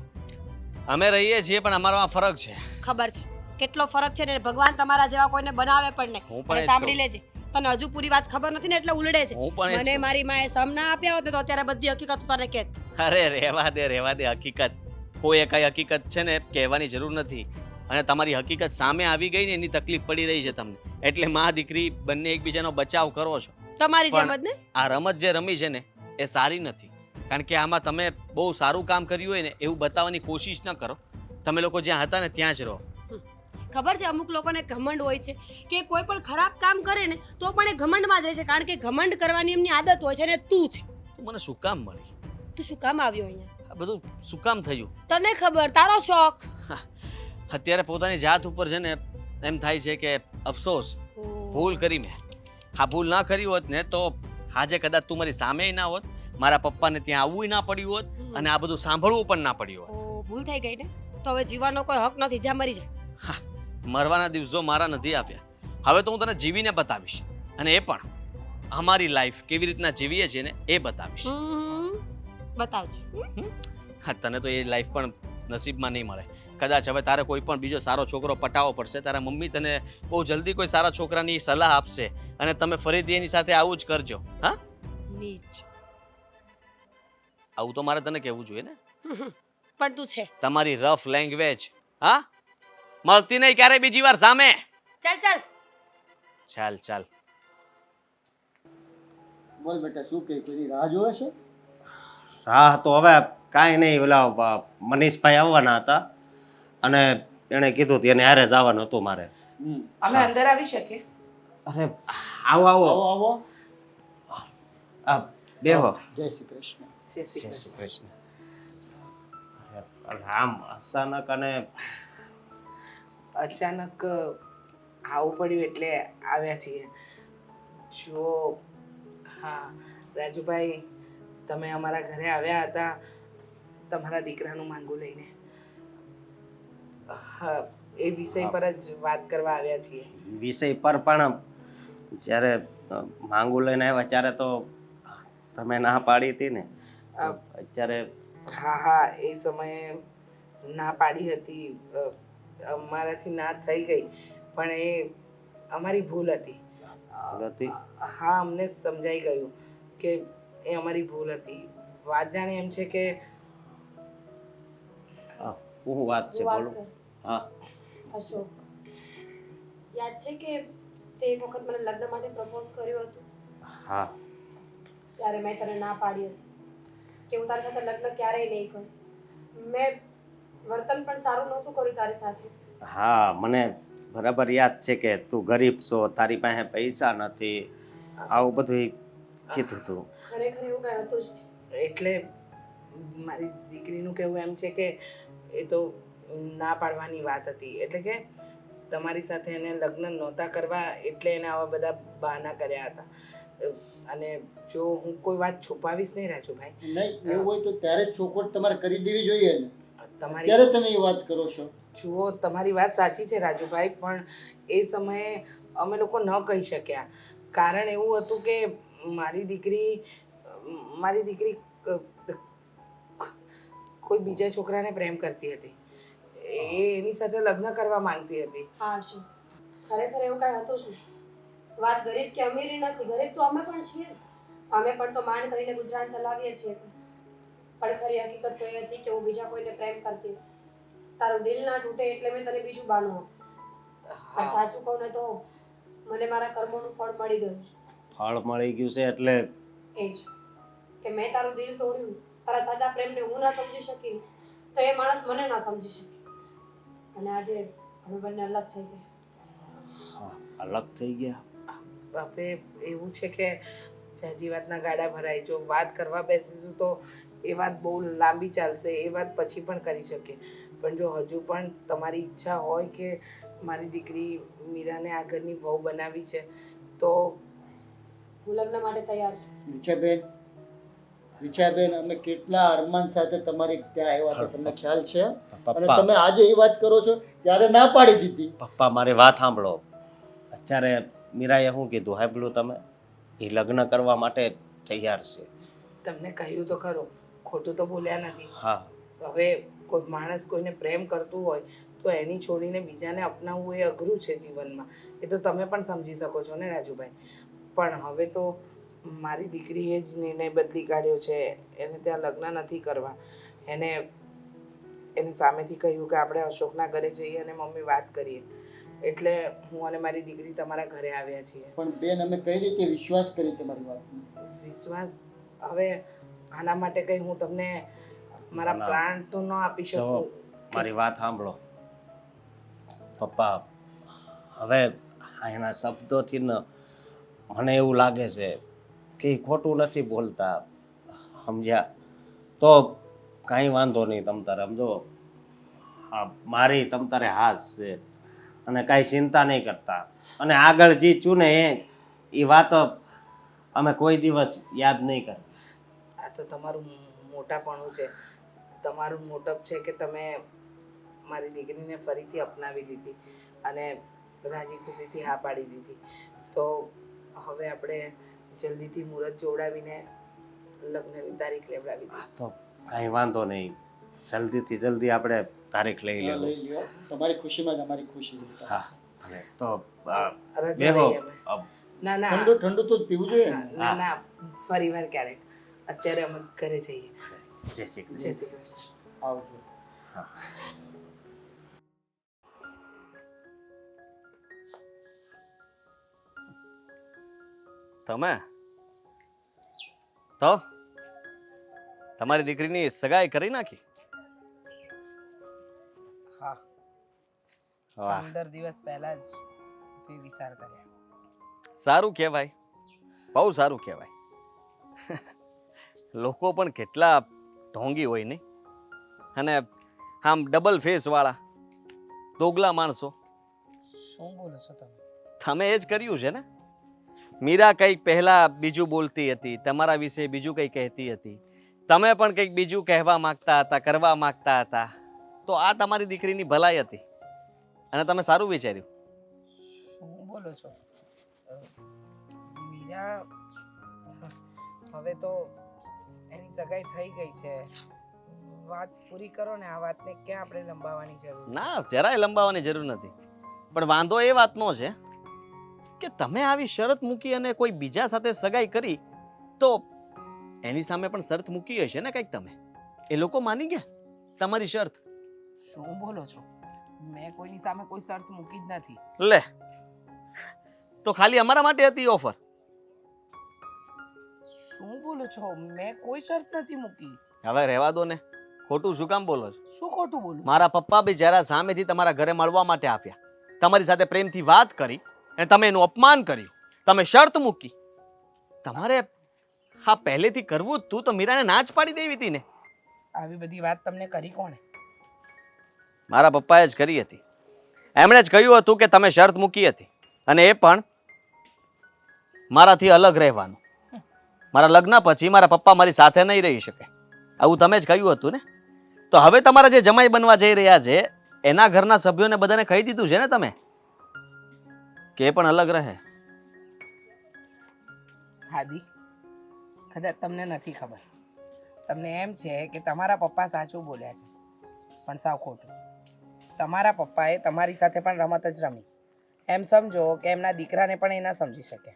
અમે રહીએ છીએ પણ અમારામાં ફરક છે. ખબર છે કેટલો ફરક છે ને. ભગવાન તમારા જેવા કોઈને બનાવે પણ નહીં. હું પણ એ અને જ સાંભળી કહું. લેજે તને હજુ પૂરી વાત ખબર નથી ને એટલે ઉલડે છે. હું પણ એ જ મને કહું. મારી માએ સમ ના આપ્યા હોત ને તો અત્યારે બધી હકીકત તને કહેત. અરે રહેવા દે હકીકત. કોઈ એકાઈ હકીકત છે ને કહેવાની જરૂર નથી. અને તમારી હકીકત સામે આવી ગઈ ને એની તકલીફ પડી રહી છે તમને. એટલે માં દીકરી બંને એકબીજાનો બચાવ કરો છો. તમારી જેમ પણ જ ને. આ રમત જે રમી છે ને એ સારી નથી. કારણ કે આમાં તમે બહુ સારું કામ કર્યું હોય ને એવું બતાવવાની કોશિશ ન કરો. તમે લોકો જ્યાં હતા ને ત્યાં જ રહો. ખબર છે અમુક લોકોને ઘમંડ હોય છે કે કોઈ પણ ખરાબ કામ કરે ને તો પણ એ ઘમંડમાં જ રહે છે. કારણ કે ઘમંડ કરવાની એમની આદત હોય છે ને તું છે. તું મને શું કામ મળી? તું શું કામ આવ્યો અહીંયા? આ બધું શું કામ થયું? તને ખબર, તારો શોખ. અત્યારે પોતાની જાત ઉપર છે ને એમ થાય છે કે અફસોસ, ભૂલ કરી મેં. આ ભૂલ ના કરી હોત ને તો આજે કદાચ તું મારી સામે ના હોત, મારા પપ્પાને ત્યાં આવવું ના પડ્યું હોત અને આ બધું સાંભળવું પણ ના પડ્યું હોત. ઓ ભૂલ થઈ ગઈ ને. તો હવે જીવવાનો કોઈ હક નથી. જા મરી જા. મરવાના દિવસો મારા નથી આપ્યા. હવે તો હું તને જીવીને બતાવીશ અને એ પણ અમારી લાઈફ કેવી રીતના જીવીએ છીએ ને એ બતાવીશ. બતાવજો. હા, તને તો એ લાઈફ પણ નસીબમાં નહીં મળે. કદાચ હવે તારે કોઈ પણ બીજો સારો છોકરો પટાવવો પડશે, તારા મમ્મી તને બહુ જલ્દી કોઈ સારા છોકરાની સલાહ આપશે અને તમે ફરીથી એની સાથે આવું જ કરજો. હા, નીચ. આવું તો મારે તને કહેવું જોઈએ ને. પણ તું છે. તમારી રફ લેંગ્વેજ હા મળતી નહીં ક્યારે બીજી વાર સામે. ચાલ ચાલ. ચાલ ચાલ. બોલ બેટા, શું કહે, કોઈ રાહ જોવે છે? હા તો હવે કાંઈ નહીં, ઓલા મનીષભાઈ આવવાના હતા અને એણે કીધું એને હારે જવાનું હતું મારે. અમે અંદર આવી શકીએ? અરે આવો આવો આવો આવો. આ બેહો. જય શ્રી કૃષ્ણ. જય શ્રી જય શ્રી કૃષ્ણ. કૃષ્ણ. આમ અચાનક અને અચાનક આવું પડ્યું એટલે આવ્યા છીએ. જો હા રાજુભાઈ, તમે અમારા ઘરે આવ્યા હતા તમારા દીકરાનું માંગુ લઈને. હા, એ વિષય પર જ વાત કરવા આવ્યા છીએ. વિષય પર પણ જ્યારે માંગુ લઈને આવ્યા ત્યારે તો તમે ના પાડી હતી ને. અ, અત્યારે હા હા, એ સમયે ના પાડી હતી. અમારાથી ના થઈ ગઈ, પણ એ અમારી ભૂલ હતી. હતી. હા, અમને સમજાઈ ગયું કે એ અમારી ભૂલ હતી. વાત જાણે એમ છે કે હું વાત છે હું વાત બોલું. કરું. હા અશોક, યાદ છે કે તે એક વખત મને લગ્ન માટે પ્રપોઝ કર્યું હતું? હા ત્યારે મેં તને ના પાડી હતી કે હું તારી સાથે લગ્ન ક્યારેય નહીં કરું. મેં વર્તન પણ સારું નહોતું કર્યું તારી સાથે. હા, મને બરાબર યાદ છે કે તું ગરીબ છો, તારી પાસે પૈસા નથી, આવું બધું કીધું તું. ખરેખર એવું કાંઈ હતું જ નહીં. એટલે મારી દીકરીનું કહેવું એમ છે કે એ તો ના પાડવાની વાત હતી. એટલે કે તમારી સાથે એને લગ્ન નહોતા કરવા એટલે એને આવા બધા બહાના કર્યા હતા. અને જો હું કોઈ વાત છુપાવીશ નહીં રાજુભાઈ. નહીં, એવું હોય તો ત્યારે જ ચોખવટ તમારે કરી દેવી જોઈએ ને. તમારી ત્યારે તમે એ વાત કરો છો. જુઓ, તમારી વાત સાચી છે રાજુભાઈ, પણ એ સમયે અમે લોકો ન કહી શક્યા. કારણ એવું હતું કે મારી દીકરી કોઈ બીજા છોકરાને પ્રેમ કરતી હતી. એ એની સાથે લગ્ન કરવા માંગતી હતી. હા અશોક, ખરેખર એવું કાંઈ હતું જ નહીં. વાત ગરીબ કે અમીરી નથી, ગરીબ તો અમે પણ છીએ ને. અમે પણ તો માંડ કરીને ગુજરાન ચલાવીએ છીએ. પણ ખરી હકીકત તો એ હતી કે હું બીજા કોઈને પ્રેમ કરતી હતી. તારું દિલ ના તૂટે એટલે મેં તને બીજું બાનું આપ્યું. પણ સાચું કહું ને તો મને મારા કર્મોનું ફળ મળી ગયું છે. ફળ મળી ગયું છે એટલે એ જ કે મેં તારું દિલ તોડ્યું, તારા સાચા પ્રેમને હું ના સમજી શકી ને, તો એ માણસ મને ના સમજી શકે. અને આજે અમે બંને અલગ થઈ ગયા. અલગ થઈ ગયા. હવે એવું છે કે જાજી વાતના ગાડા ભરાય. જો વાત કરવા બેસીશું તો એ વાત બહુ લાંબી ચાલશે. એ વાત પછી પણ કરી શકીએ. પણ જો હજુ પણ તમારી ઈચ્છા હોય કે મારી દીકરી મીરાને આ ઘરની વહુ બનાવી છે તો હું લગ્ન માટે તૈયાર છું. વિછાબેન, અમે કેટલા અરમાન સાથે તમારી ત્યાં આવ્યા હતા, તમને ખ્યાલ છે? અને પપ્પા તમે આજે એ વાત કરો છો ત્યારે ના પાડી દીધી. પપ્પા મારી વાત સાંભળો. અત્યારે મીરાએ શું કીધું સાંભળ્યું તમે? એ લગ્ન કરવા માટે તૈયાર છે. તમને કહ્યું તો ખરું, ખોટું તો બોલ્યા નથી. હા હવે કોઈ માણસ કોઈને પ્રેમ કરતું હોય તો એની છોડીને બીજાને અપનાવવું એ અઘરું છે જીવનમાં. એ તો તમે પણ સમજી શકો છો ને રાજુભાઈ. પણ હવે તો મારી દીકરીએ જ નિર્ણય બદલી કાઢ્યો છે. એને ત્યાં લગ્ન નથી કરવા. એને સામેથી કહ્યું કે આપણે અશોકના ઘરે જઈએ અને મમ્મી વાત કરીએ. એટલે હું અને મારી દીકરી તમારા ઘરે આવ્યા છીએ. પણ બેન, અમે કઈ રીતે વિશ્વાસ કરી તમારી વાત? વિશ્વાસ હવે આના માટે કંઈ હું તમને મારા ના. પ્રાણ તો ન આપી જો શકું. મારી વાત સાંભળો પપ્પા. હવે એના શબ્દોથી ને મને એવું લાગે છે કે એ ખોટું નથી બોલતા. સમજ્યા તો કાંઈ વાંધો નહીં. તમ તારે સમજો મારી તમ તારે હાથ છે અને કાંઈ ચિંતા નહીં કરતા. અને આગળ જે ચૂને એ વાત અમે કોઈ દિવસ યાદ નહીં કરતા. આ તો તમારું મોટાપણું છે. તમારું મોટપ છે કે તમે મારી દીકરીને ફરીથી અપનાવી લીધી અને રાજી ખુશીથી હા પાડી દીધી. તો હવે આપણે જલ્દીથી મુહૂર્ત જોડાવીને લગ્નની તારીખ લેવડાવી દઈશું. તો કાંઈ વાંધો નહીં. જલ્દીથી જલ્દી આપણે તારીખ લઈ હા, લેવું. લઈ લ્યો. તમારી ખુશીમાં જ અમારી ખુશી બેટા. હા ભલે તો રજા બેહો. લઈએ અમે. ના ના ઠંડુ ઠંડુ તો જ પીવું જોઈએ ને. ના ના ફરી વાર ક્યારેક અત્યારે અમે ઘરે જઈએ. જય શ્રી જય કૃષ્ણ. શ્રી કૃષ્ણ. આવજો. તમે તો તમારી દીકરીની સગાઈ કરી નાખી? હા વાહ, 15 દિવસ પહેલા જ વિચાર કર્યા. સારું કહેવાય, બહુ સારું કહેવાય. લોકો પણ કેટલા ઢોંગી હોય નહીં, અને આમ ડબલ ફેસ વાળા દોગલા માણસો. શું બોલો છો તમે? તમે એ જ કર્યું છે ને. મીરા કંઈક પહેલા બીજું બોલતી હતી, તમારા વિશે બીજું કંઈ કહેતી હતી, તમે પણ કંઈક બીજું કહેવા માંગતા હતા, કરવા માંગતા હતા. તો આ તમારી દીકરીની ભલાઈ હતી અને તમે સારું વિચાર્યું. શું બોલો છો? મીરા હવે તો એની સગાઈ થઈ ગઈ છે. વાત પૂરી કરો ને, આ વાતને ક્યાં આપણે લંબાવવાની જરૂર છે? ના, જરાય લંબાવવાની જરૂર નથી. પણ વાંધો એ વાતનો છે કે તમે આવી શરત મૂકી અને કોઈ બીજા સાથે સગાઈ કરી, તો એની સામે પણ શરત મૂકી હશે ને કંઈક તમે. એ લોકો માની ગયા તમારી શરત? શું બોલો છો? મેં કોઈની સામે કોઈ શરત મૂકી જ નથી. લે, તો ખાલી અમારા માટે હતી ઓફર? શું બોલો છો? મેં કોઈ શરત નથી મૂકી. હવે રહેવા દો ને, ખોટું શું કામ બોલો છો? શું ખોટું બોલું? મારા પપ્પા બી જરા સામેથી તમારા ઘરે મળવા માટે આવ્યા, તમારી સાથે પ્રેમથી વાત કરી અને તમે એનું અપમાન કર્યું, તમે શરત મૂકી. તમારે હા પહેલેથી કરવું જ તું તો મીરાને ના જ પાડી દેવી હતી ને. આવી બધી વાત તમને કરી કોણે? મારા પપ્પાએ જ કરી હતી. એમણે જ કહ્યું હતું કે તમે શરત મૂકી હતી, અને એ પણ મારાથી અલગ રહેવાનું. મારા લગ્ન પછી મારા પપ્પા મારી સાથે નહીં રહી શકે, આવું તમે જ કહ્યું હતું ને. તો હવે તમારા જે જમાઈ બનવા જઈ રહ્યા છે એના ઘરના સભ્યોને બધાને કહી દીધું છે ને તમે કે એ પણ અલગ રહે. હાદી, કદાચ તમને નથી ખબર. તમને એમ છે કે તમારા પપ્પા સાચું બોલ્યા છે, પણ સાવ ખોટું. તમારા પપ્પાએ તમારી સાથે પણ રમત જ રમી. એમ સમજો કે એમના દીકરાને પણ એ ન સમજી શકે.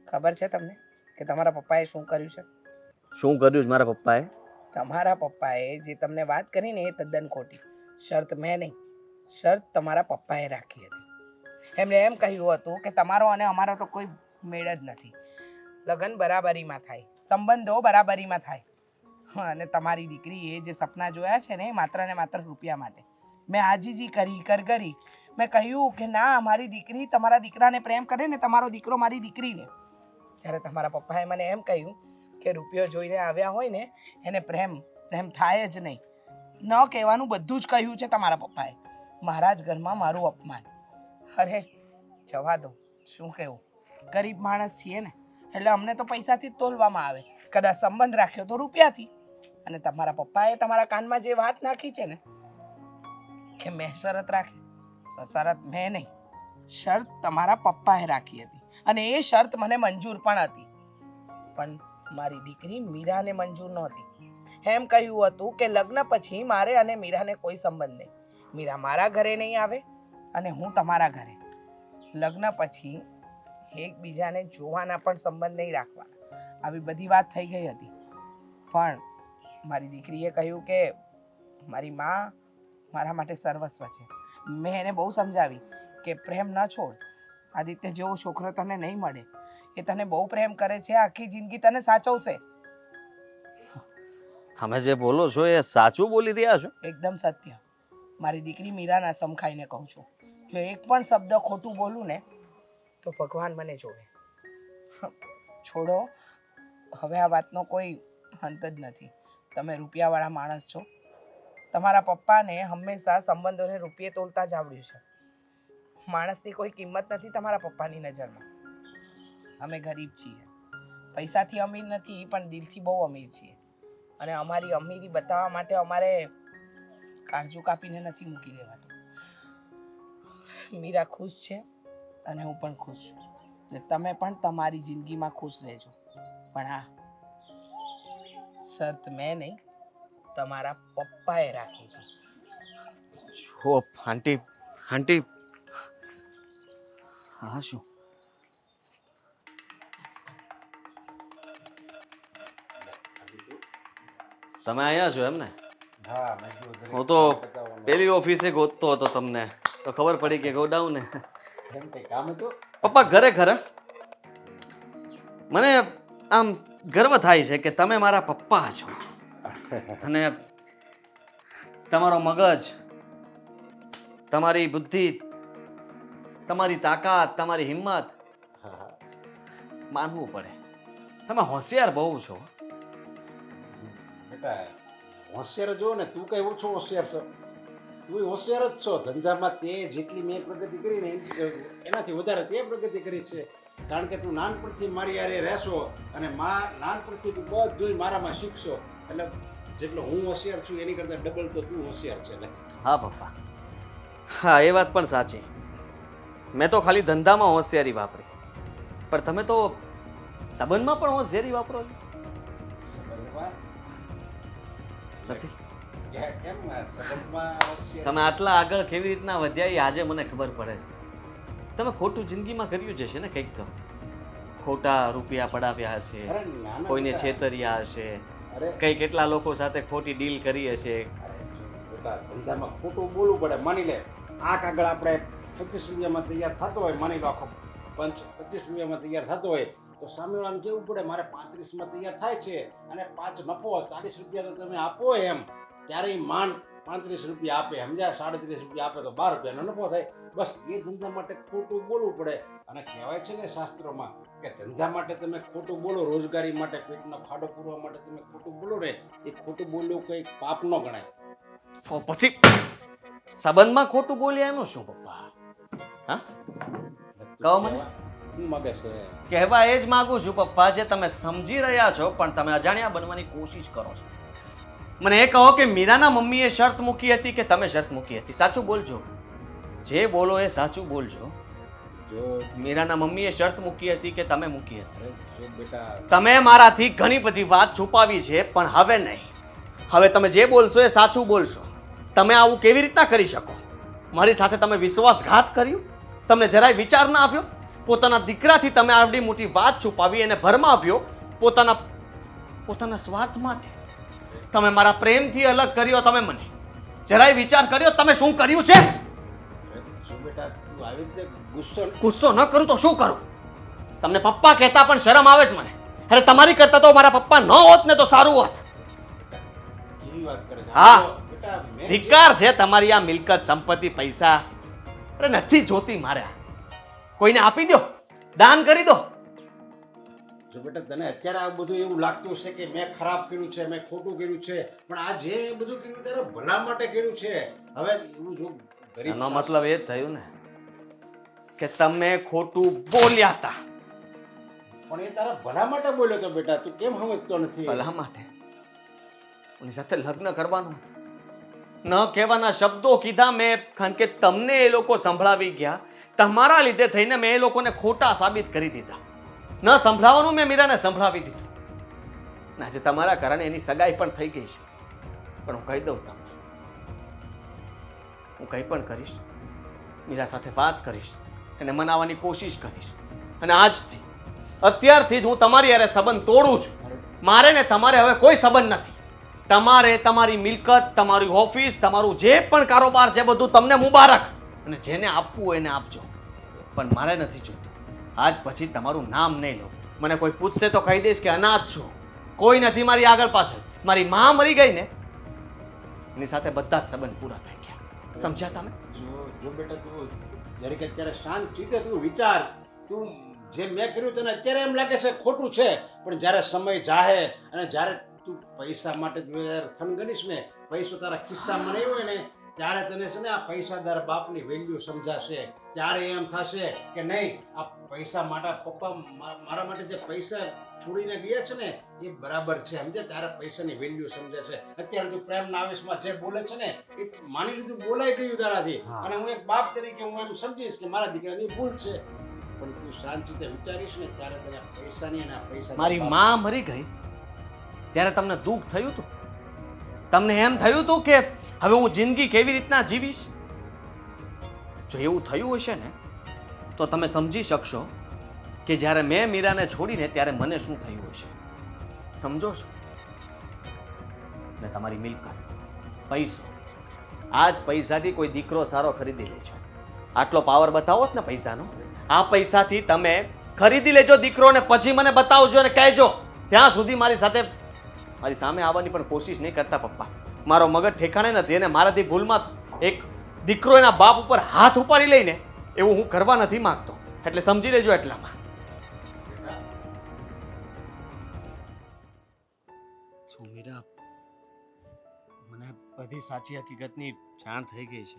ખબર છે તમને કે તમારા પપ્પાએ શું કર્યું છે? શું કર્યું છે મારા પપ્પાએ? તમારા પપ્પાએ જે તમને વાત કરી ને એ તદ્દન ખોટી. શરત મેં નહીં, શરત તમારા પપ્પાએ રાખી હતી. એમણે એમ કહ્યું હતું કે તમારો અને અમારો તો કોઈ મેળ જ નથી. લગ્ન બરાબરીમાં થાય, સંબંધો બરાબરીમાં થાય. હા, અને તમારી દીકરીએ જે સપના જોયા છે ને એ માત્ર ને માત્ર રૂપિયા માટે. મેં આજીજી કરી કરી મેં કહ્યું કે ના, મારી દીકરી તમારા દીકરાને પ્રેમ કરે ને તમારો દીકરો મારી દીકરીને. જ્યારે તમારા પપ્પાએ મને એમ કહ્યું કે રૂપિયો જોઈને આવ્યા હોય ને એને પ્રેમ થાય જ નહીં. ન કહેવાનું બધું જ કહ્યું છે તમારા પપ્પાએ. મારા જ ઘરમાં મારું અપમાન. અરે જવા દો, શું કહેવું. ગરીબ માણસ છીએ ને, એટલે અમને તો પૈસાથી જ તોલવામાં આવે. કદાચ સંબંધ રાખ્યો તો રૂપિયાથી. અને તમારા પપ્પાએ તમારા કાનમાં જે વાત નાખી છે ને કે મેં શરત રાખી, તો શરત મેં નહીં, શરત તમારા પપ્પાએ રાખી હતી. અને એ શરત મને મંજૂર પણ હતી, પણ મારી દીકરી મીરાને મંજૂર નહોતી. એમ કહ્યું હતું કે લગ્ન પછી મારે અને મીરાને કોઈ સંબંધ નહીં. મીરા મારા ઘરે નહીં આવે અને હું તમારા ઘરે. લગ્ન પછી એકબીજાને જોવાના પણ સંબંધ નહીં રાખવાના. આવી બધી વાત થઈ ગઈ હતી. પણ મારી દીકરીએ કહ્યું કે મારી માં મારા માટે સર્વસ્વ છે. મેં એને બહુ સમજાવી કે પ્રેમ ન છોડ. આદિત્ય જેવો છોકરો તને નહીં મળે. એ તને બહુ પ્રેમ કરે છે, આખી જિંદગી તને સાચવશે. તમે જે બોલો છો એ સાચું બોલી રહ્યા છો? એકદમ સત્ય. મારી દીકરી મીરાના સમખાઈને કહું છું. જો એક પણ શબ્દ ખોટું બોલું ને તો ભગવાન મને જોવે. છોડો, હવે આ વાતનો કોઈ અંત જ નથી. તમે રૂપિયાવાળા માણસ છો. તમારા પપ્પાને હંમેશા સંબંધોને રૂપિયે તોલતા જ આવડ્યું છે. માણસની કોઈ કિંમત નથી તમારા પપ્પાની નજરમાં. અમે ગરીબ છીએ, પૈસાથી અમીર નથી, પણ દિલથી બહુ અમીર છીએ. અને અમારી અમીરી બતાવવા માટે અમારે કાળજું કાપીને નથી મૂકી દેવાતું. મીરા ખુશ છે અને હું પણ ખુશ છું. ને તમે પણ તમારી જિંદગીમાં ખુશ રહેજો. પણ હા, શરત મેં નહીં, તમારા પપ્પાએ રાખી છે. જો આંટી આંટી હા શું તમે અહીંયા છો એમ ને? હા મેં કીધું જરીક હું તો બતાવવાનું. પેલી ઓફિસે ગોતતો હતો તમને તો ખબર પડી કે ગોડાઉન ને કેમ કઈ કામ હતું? પપ્પા ઘરે ખરા મને આમ ગર્વ થાય છે કે તમે મારા પપ્પા છો અને તમારો મગજ તમારી બુદ્ધિ તમારી તાકાત તમારી હિંમત હા, હા. માનવું પડે તમે હોશિયાર બહુ છો બેટા હોશિયાર જો ને તું કઈ ઓછો હોશિયાર છો, તું હોશિયાર જ છો. ધંધામાં તે જેટલી મેં પ્રગતિ કરી ને એનાથી વધારે તે પ્રગતિ કરી છે. કારણ કે તું નાનપણથી મારી હારે રહેશો અને નાનપણથી તું બધું મારામાં શીખશો. એટલે જેટલો હું હોશિયાર છું એની કરતાં ડબલ તો તું હોશિયાર છે ને. હા પપ્પા હા એ વાત પણ સાચી મેં તો ખાલી ધંધામાં હોશિયારી વાપરી પણ તમે તો સંબંધમાં પણ હોશિયારી વાપરો છો. સંબંધમાં નથી કેમ સંબંધમાં હોશિયાર? તમે આટલા આગળ કેવી રીતના વધ્યા એ આજે મને ખબર પડે છે. તમે ખોટું જિંદગીમાં કર્યું જ હશે ને કંઈક તો ખોટા રૂપિયા પડાવ્યા હશે અરે ના ના કોઈને બેટા. છેતર્યા હશે અરે કઈ કેટલા લોકો સાથે ખોટી ડીલ કરી હશે. અરે બેટા ધંધામાં ખોટું બોલવું પડે. માની લે આ કાગળ આપણે 25 રૂપિયામાં તૈયાર થતો હોય, માની લો આખો પંચ 25 રૂપિયામાં તૈયાર થતો હોય તો સામેવાળાને કેવું પડે મારે 35માં તૈયાર થાય છે અને 5 નફો 40 રૂપિયા તો તમે આપો એમ ત્યારે ઈ માંડ 35 રૂપિયા આપે, સમજ્યા? 37 રૂપિયા આપે તો 12 રૂપિયાનો નફો થાય. બસ એ ધંધા માટે ખોટું બોલવું પડે. અને કહેવાય છે ને શાસ્ત્રોમાં કે ધંધા માટે તમે ખોટું બોલો, રોજગારી માટે પેટનો ખાડો પૂરવા માટે તમે ખોટું બોલો ને એ ખોટું બોલવું કંઈ પાપ ન ગણાય. તો પછી સંબંધમાં ખોટું બોલ્યા એનું શું પપ્પા? હા કહો મને. શું માગે છે? કહેવા એ જ માંગુ છું પપ્પા જે તમે સમજી રહ્યા છો પણ તમે અજાણ્યા બનવાની કોશિશ કરો છો. મને એ કહો કે મીરાના મમ્મીએ શરત મૂકી હતી કે તમે શરત મૂકી હતી? સાચું બોલજો, જે બોલો એ સાચું બોલજો. જો મીરાના મમ્મીએ શરત મૂકી હતી કે તમે મૂકી હતી? અરે જો બેટા તમે મારાથી ઘણી બધી વાત છુપાવી છે પણ હવે નહીં. હવે તમે જે બોલશો એ સાચું બોલશો. તમે આવું કેવી રીતના કરી શકો? મારી સાથે તમે વિશ્વાસઘાત કર્યું? તમને જરાય વિચાર ના આવ્યો? પોતાના દીકરાથી તમે આવડી મોટી વાત છુપાવી એને ભરમાવ્યો પોતાના સ્વાર્થ માટે. તમે મારા પ્રેમથી અલગ કર્યો. તમે મને જરાય વિચાર કર્યો તમે શું કર્યું છે? અરે જો બેટા તું આવી રીતે ગુસ્સો ન કરું તો શું કરું? તમને પપ્પા કહેતા પણ શરમ આવે જ મને. અરે તમારી કરતા તો મારા પપ્પા ન હોત ને તો સારું હોત. કેવી વાત કરે છે? હા. બેટા મેં ધિક્કાર છે તમારી આ મિલકત સંપત્તિ પૈસા અરે નથી જોતી મારે. કોઈને આપી દો, દાન કરી દો. જો બેટા તને અત્યારે આ બધું એવું લાગતું હશે કે મેં ખરાબ કર્યું છે, મેં ખોટું કર્યું છે, પણ આ જે મેં બધું કર્યું ત્યારે ભલા માટે કર્યું છે. હવે એવું જો ગરીબ એનો મતલબ એ જ થયું ને કે તમે ખોટું બોલ્યા હતા. પણ એ તારા ભલા માટે બોલ્યો તો બેટા, તું કેમ સમજતો નથી? ભલા માટે એની સાથે લગ્ન કરવાનું હતું. ન કહેવાના શબ્દો કીધા મેં કારણ કે તમને એ લોકો સંભળાવી ગયા. તમારા લીધે થઈને મેં એ લોકોને ખોટા સાબિત કરી દીધા. ન સંભળાવવાનું મેં મીરાને સંભળાવી દીધું. ને આજે તમારા કારણે એની સગાઈ પણ થઈ ગઈ છે. પણ હું કહી દઉં તમને, હું કંઈ પણ કરીશ, મીરા સાથે વાત કરીશ, એને મનાવવાની કોશિશ કરીશ. અને આજથી અત્યારથી જ હું તમારી હારે સંબંધ તોડું છું. મારે ને તમારે હવે કોઈ સંબંધ નથી. તમારે તમારી મિલકત, તમારી ઓફિસ, તમારું જે પણ કારોબાર છે બધું તમને મુબારક. અને જેને આપવું હોય એને આપજો. પણ મારે નથી જોતું. આજ પછી તમારું નામ નહીં લો. મને કોઈ પૂછશે તો કહી દઈશ કે અનાથ છું, કોઈ નથી મારી આગળ પાછળ. મારી માં મરી ગઈ ને એની સાથે બધા જ સંબંધ પૂરા થઈ ગયા. સમજ્યા તમે? જો બેટા તું જરીક અત્યારે શાંત રીતે તું વિચાર. તું જે મેં કર્યું તને અત્યારે એમ લાગે છે ખોટું છે, પણ જ્યારે સમય જાહે અને જ્યારે તું પૈસા માટે થનગનીશ ને, પૈસો તારા ખિસ્સામાં નહીં હોય ને ત્યારે તને છે ને આ પૈસાદાર બાપની વેલ્યુ સમજાશે. ત્યારે એમ થશે કે નહીં આ પૈસા માટે પપ્પા મારા માટે જે પૈસા છોડીને ગયા છે ને એ બરાબર છે, સમજે? ત્યારે પૈસાની વેલ્યુ સમજે છે. અત્યારે તું પ્રેમના આવેશમાં જે બોલે છે ને એ માની લીધું બોલાઈ ગયું તારાથી. અને હું એક બાપ તરીકે હું એમ સમજીશ કે મારા દીકરાની ભૂલ છે. પણ તું શાંતિથી વિચારીશ ને ત્યારે તને પૈસાની અને આ પૈસા મારી માં મરી ગઈ ત્યારે તમને દુઃખ થયું હતું? તમને એમ થયું હતું કે હવે હું જિંદગી કેવી રીતના જીવીશ? જો એવું થયું હશે ને તો તમે સમજી શકશો કે જ્યારે મેં મીરાને છોડીને ત્યારે મને શું થયું હશે. સમજો છો? ને તમારી મિલકત, પૈસો, આ જ પૈસાથી કોઈ દીકરો સારો ખરીદી લેજો. આટલો પાવર બતાવો ને પૈસાનો, આ પૈસાથી તમે ખરીદી લેજો દીકરો ને પછી મને બતાવજો ને કહેજો. ત્યાં સુધી મારી સામે આવવાની પણ કોશિશ નહીં કરતા પપ્પા. મારો મગજ ઠેકાણે નથી અને મારાથી ભૂલમાં એક દીકરો એના બાપ ઉપર હાથ ઉપાડી લઈને એવું હું કરવા નથી માંગતો. એટલે સમજી લેજો એટલામાં. મીરા, મને બધી સાચી હકીકતની જાણ થઈ ગઈ છે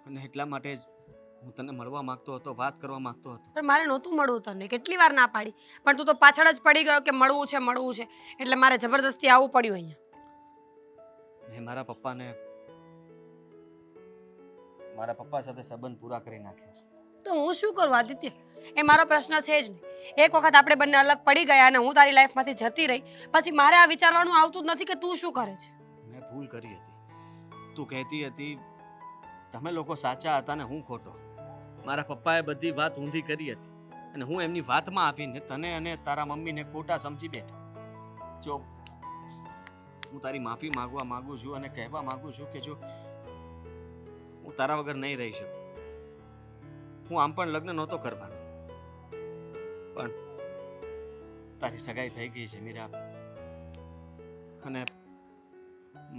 અને એટલા માટે જ હું તને મળવા માંગતો હતો, વાત કરવા માંગતો હતો. પણ મારે નહોતું મળવું તને, કેટલી વાર ના પાડી, પણ તું તો પાછળ જ પડી ગયો કે મળવું છે એટલે મારે જબરદસ્તી આવવું પડ્યું અહીંયા. મેં મારા પપ્પા સાથે સંબંધ પૂરા કરી નાખ્યો છે. તો હું શું કરું આદિત્ય? એ મારો પ્રશ્ન છે જ નહીં. એક વખત આપણે બંને અલગ પડી ગયા અને હું તારી લાઈફમાંથી જતી રહી પછી મારે આ વિચારવાનું આવતું જ નથી કે તું શું કરે છે. મેં ભૂલ કરી હતી. તું કહેતી હતી તમે લોકો સાચા હતા ને હું ખોટો. મારા પપ્પાએ બધી વાત ઊંધી કરી હતી અને હું એમની વાતમાં આવીને તને અને તારા મમ્મીને ખોટા સમજી બેઠો. જો હું તારી માફી માંગવા માંગુ છું અને કહેવા માંગુ છું કે જો હું તારા વગર નહીં રહી શકું. હું આમ પણ લગ્ન નહોતો કરવાનો, પણ તારી સગાઈ થઈ ગઈ છે મીરા, અને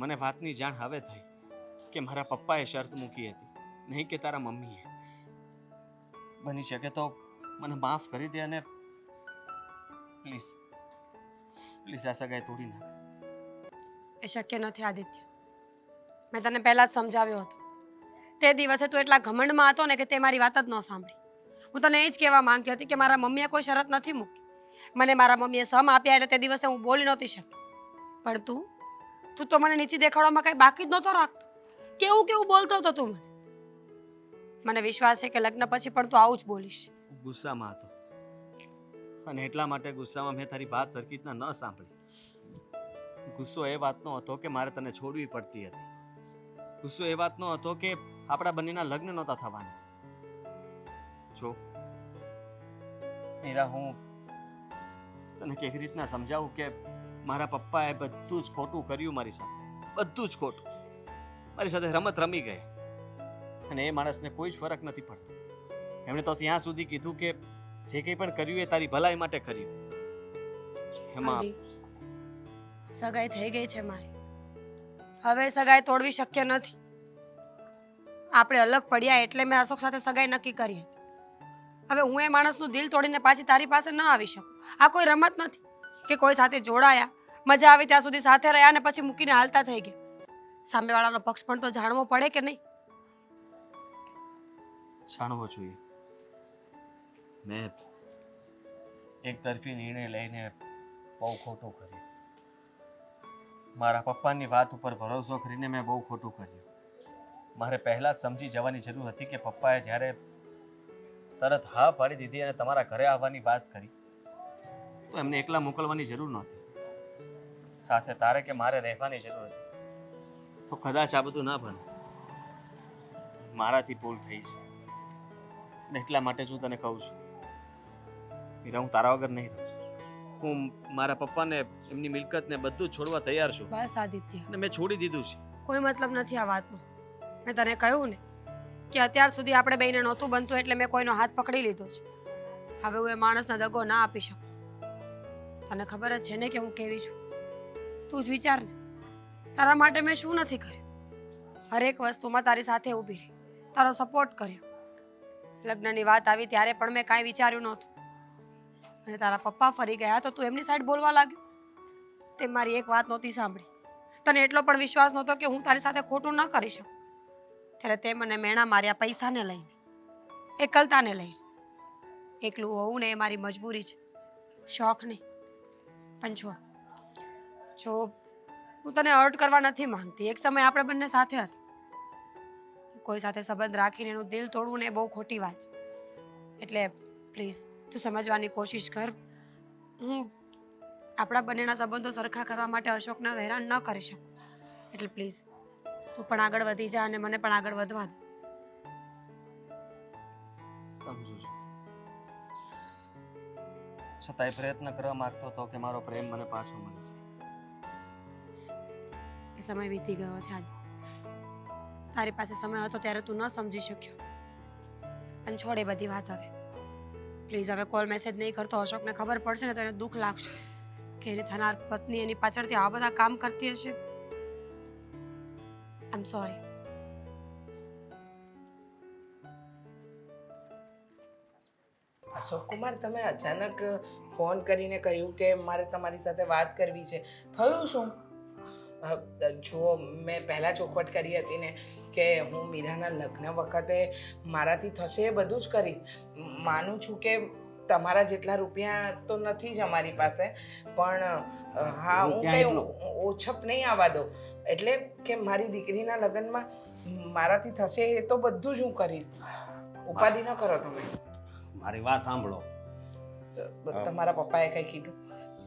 મને વાતની જાણ હવે થઈ કે મારા પપ્પાએ શરત મૂકી હતી, નહીં કે તારા મમ્મીએ. બની શકે તો મને માફ કરી દે અને પ્લીઝ આ સગાઈ તોડી નાખ. એ શક્ય નથી આદિત્ય. મેં તને પહેલા જ સમજાવ્યો હતો. તે દિવસે તું એટલા ઘમંડમાં હતો ને કે તે મારી વાત જ ન સાંભળી. હું તને એ જ કહેવા માંગતી હતી કે મારા મમ્મીએ કોઈ શરત નથી મૂકી. મને મારા મમ્મીએ સમ આપ્યા એટલે તે દિવસે હું બોલી નહોતી શકી. પણ તું તો મને નીચે દેખાડવામાં કઈ બાકી જ નહોતો રાખતો. કેવું બોલતો હતો તું મને વિશ્વાસ છે કે લગ્ન પછી પણ તું આવું જ બોલીશ. ગુસ્સામાં હતો અને એટલા માટે ગુસ્સામાં મેં તારી વાત સરખી રીતના ન સાંભળી. ગુસ્સો એ વાતનો હતો કે મારે તને છોડવી પડતી હતી. ગુસ્સો એ વાતનો હતો કે આપણા બંનેના લગ્ન નહોતા થવાના. જો મીરા, હું તને કેવી રીતના સમજાવું કે મારા પપ્પાએ બધું જ ખોટું કર્યું મારી સાથે. બધું જ ખોટું. મારી સાથે રમત રમી ગઈ અને એ માણસને કોઈ જ ફરક નથી પડતો. એમણે તો ત્યાં સુધી કીધું કે જે કંઈ પણ કર્યું એ તારી ભલાઈ માટે કર્યું. એમાં સગાઈ થઈ ગઈ છે મારી. હવે સગાઈ તોડવી શક્ય નથી. આપણે અલગ પડ્યા એટલે મેં અશોક સાથે સગાઈ નક્કી કરી હતી. હવે હું એ માણસનું દિલ તોડીને પાછી તારી પાસે ન આવી શકું. આ કોઈ રમત નથી કે કોઈ સાથે જોડાયા, મજા આવી ત્યાં સુધી સાથે રહ્યા અને પછી મૂકીને હાલતા થઈ ગયા. સામેવાળાનો પક્ષ પણ તો જાણવો પડે કે નહીં? જાણવો જોઈએ. મેં એક તરફી નિર્ણય લઈને બહુ ખોટું કર્યું. મારા પપ્પાની વાત ઉપર ભરોસો કરીને મેં બહુ ખોટું કર્યું. મારે પહેલાં જ સમજી જવાની જરૂર હતી કે પપ્પાએ જ્યારે તરત હા પાડી દીધી અને તમારા ઘરે આવવાની વાત કરી તો એમને એકલા મોકલવાની જરૂર નહોતી. સાથે તારે કે મારે રહેવાની જરૂર હતી. તો કદાચ આ બધું ના બને. મારાથી ભૂલ થઈ છે ને એટલા માટે હું તને કહું છું મીરા, હું તારા વગર નહીં રહું. હું મારા પપ્પાને, એમની મિલકતને બધું જ છોડવા તૈયાર છું. બસ આદિત્ય, અને મેં છોડી દીધું છે. કોઈ મતલબ નથી આ વાતનો. મેં તને કહ્યું ને કે અત્યાર સુધી આપણે બેયને નહોતું બનતું એટલે મેં કોઈનો હાથ પકડી લીધો છે. હવે હું એ માણસને દગો ના આપી શકું. તને ખબર જ છે ને કે હું કેવી છું. તું જ વિચાર ને, તારા માટે મેં શું નથી કર્યું. હરેક વસ્તુમાં તારી સાથે ઊભી રહી, તારો સપોર્ટ કર્યો. લગ્નની વાત આવી ત્યારે પણ મેં કાંઈ વિચાર્યું નહોતું અને તારા પપ્પા ફરી ગયા તો તું એમની સાઈડ બોલવા લાગ્યો. તે મારી એક વાત નહોતી સાંભળી. તને એટલો પણ વિશ્વાસ નહોતો કે હું તારી સાથે ખોટું ન કરી શકું. ત્યારે તે મને મેણા માર્યા પૈસાને લઈને, એકલતાને લઈને. એકલું હોવું ને એ મારી મજબૂરી છે, શોખ નહીં. પણ છોડ, જો હું તને હર્ટ કરવા નથી માંગતી. એક સમય આપણે બંને સાથે હતા. કોઈ સાથે સંબંધ રાખીને એનું દિલ તોડવું ને એ બહુ ખોટી વાત છે. એટલે પ્લીઝ તું સમજવાની કોશિશ કર. હું આપણા બંનેના સંબંધો સરખા કરવા માટે અશોકને હેરાન ન કરી શકું. એટલે પ્લીઝ તું પણ આગળ વધી જા અને મને પણ આગળ વધવા દે. સમજુ છું, છતાંય પ્રયત્ન કરવા માંગતો હતો કે મારો પ્રેમ મને પાછો મળી જાય. એ સમય વીતી ગયો છે આદિ. તારી પાસે સમય હતો ત્યારે તું ન સમજી શક્યો. અને છોડ એ બધી વાત હવે. પ્લીઝ હવે કોલ મેસેજ નહીં કરતો. અશોકને ખબર પડશે ને તો એને દુઃખ લાગશે કે એની થનાર પત્ની એની પાછળથી આ બધા કામ કરતી હશે. આઈ એમ સોરી. અશોક કુમાર, તમે અચાનક ફોન કરીને કહ્યું કે મારે તમારી સાથે વાત કરવી છે. થયું શું? જુઓ, મેં પહેલાં ચોખવટ કરી હતી ને કે હું મીરાના લગ્ન વખતે મારાથી થશે એ બધું જ કરીશ. માનું છું કે તમારા જેટલા રૂપિયા તો નથી જ અમારી પાસે, પણ હા, હું કંઈ ઓછપ નહીં આવવા દઉં. એટલે કે મારી દીકરીના લગ્નમાં મારાથી થશે એ તો બધું જ હું કરીશ. ઉપાધિ ન કરો તમે. મારી વાત સાંભળો. તમારા પપ્પાએ કંઈ કીધું?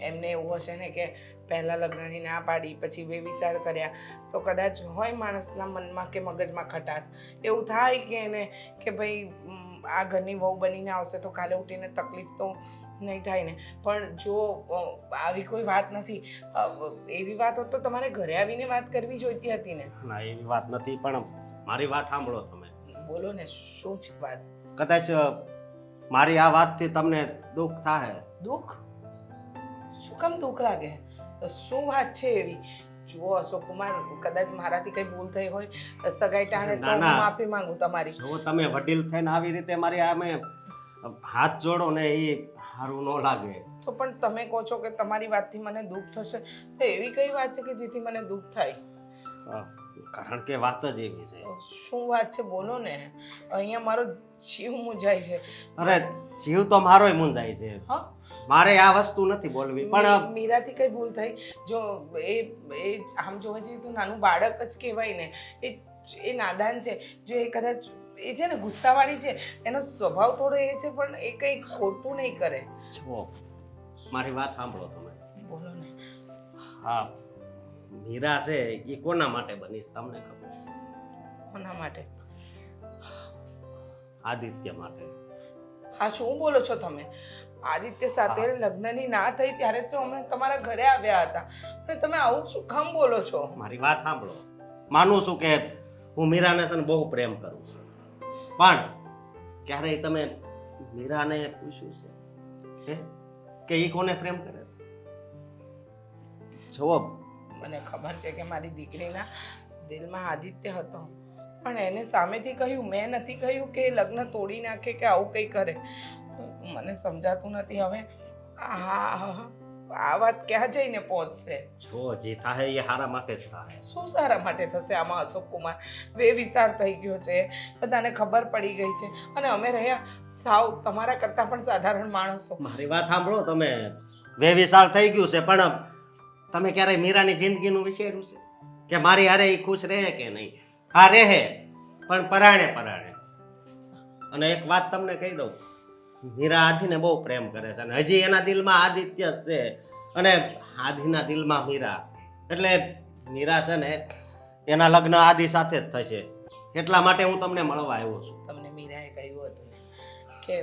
એમને એવું હશે ને કે પહેલાં લગ્નની ના પાડી, પછી વેવિસાળ કર્યા, તો કદાચ હોય માણસના મનમાં કે મગજમાં ખટાશ. એવું થાય કે એને કે ભાઈ આ ઘરની વહુ બનીને આવશે તો કાલે ઉઠીને તકલીફ તો નહીં થાય ને. પણ જો આવી કોઈ વાત નથી. એવી વાત હોત તો તમારે ઘરે આવીને વાત કરવી જોઈતી હતી ને. ના, એવી વાત નથી, પણ મારી વાત સાંભળો તમે. બોલો ને, શું છે વાત? કદાચ મારી આ વાતથી તમને દુઃખ થાય. દુઃખ? શું કામ દુઃખ લાગે? શું વાત છે એવી? જુઓ અશોક કુમાર, કદાચ મારાથી કઈ ભૂલ થઈ હોય સગાઈ ટાણે તો હું માફી માંગુ તમારી. જો તમે વડીલ થઈને આવી રીતે મારી આમે હાથ જોડો ને એ સારું ન લાગે. તો પણ તમે કહો છો કે તમારી વાતથી મને દુઃખ થશે, તો એવી કઈ વાત છે કે જેથી મને દુઃખ થાય? કારણ કે વાત જ એવી છે. શું વાત છે? બોલો ને. અહીંયા મારો જીવ મૂંઝાય છે. અરે, જીવ તો મારોય મૂંઝાય છે. હા, મારે આ વસ્તુ નથી બોલવી, પણ મીરાથી કઈ ભૂલ થઈ? જો એ આમ જોવા જઈએ તો નાનું બાળક જ કહેવાય ને. એ નાદાન છે. જો એ કદાચ એ છે ને ગુસ્સાવાળી છે, એનો સ્વભાવ થોડો એ છે, પણ એ કંઈ ખોટું નહીં કરે. જો મારી વાત સાંભળો તમે. બોલો ને. હા, મીરા છે એ કોના માટે બનીશ તમને ખબર છે? કોના માટે? આદિત્ય માટે. હા, શું બોલો છો તમે? આદિત્ય સાથે લગ્નની ના થઈ ત્યારે તો અમે તમારા ઘરે આવ્યા હતા, અને તમે આવું શું કામ બોલો છો? મારી વાત સાંભળો. માનું છું કે હું મીરાને છે ને બહુ પ્રેમ કરું છું, પણ ક્યારેય તમે મીરાને પૂછ્યું છે કે એ કોને પ્રેમ કરે છે? જવાબ. મને ખબર છે કે મારી દીકરીના દિલમાં આદિત્ય હતો, પણ એને સામેથી કહ્યું, મેં નથી કહ્યું કે લગ્ન તોડી નાખે કે આવું કંઈ કરે. મને સમજાતું નથી હવે આ વાત ક્યાં જઈને પહોંચશે. જો જે થાય એ સારા માટે જ થાય. શું સારા માટે થશે આમાં અશોક કુમાર? વેવિસાર થઈ ગયો છે, બધાને ખબર પડી ગઈ છે, અને અમે રહ્યા સાવ તમારા કરતાં પણ સાધારણ માણસો. મારી વાત સાંભળો તમે. વેવિશાળ થઈ ગયું છે, પણ તમે ક્યારેય મીરાની જિંદગીનું વિચાર્યું છે કે મારી હારે એ ખુશ રહે કે નહીં? હા, રહે, પણ પરાણે પરાણે. અને એક વાત તમને કહી દઉં, મીરા આદિને બહુ પ્રેમ કરે છે, અને હજી એના દિલમાં આદિત્ય છે અને આદિના દિલમાં મીરા. એટલે મીરા છે ને એના લગ્ન આદિ સાથે જ થશે. એટલા માટે હું તમને મળવા આવ્યો છું. તમને મીરાએ કહ્યું હતું ને કે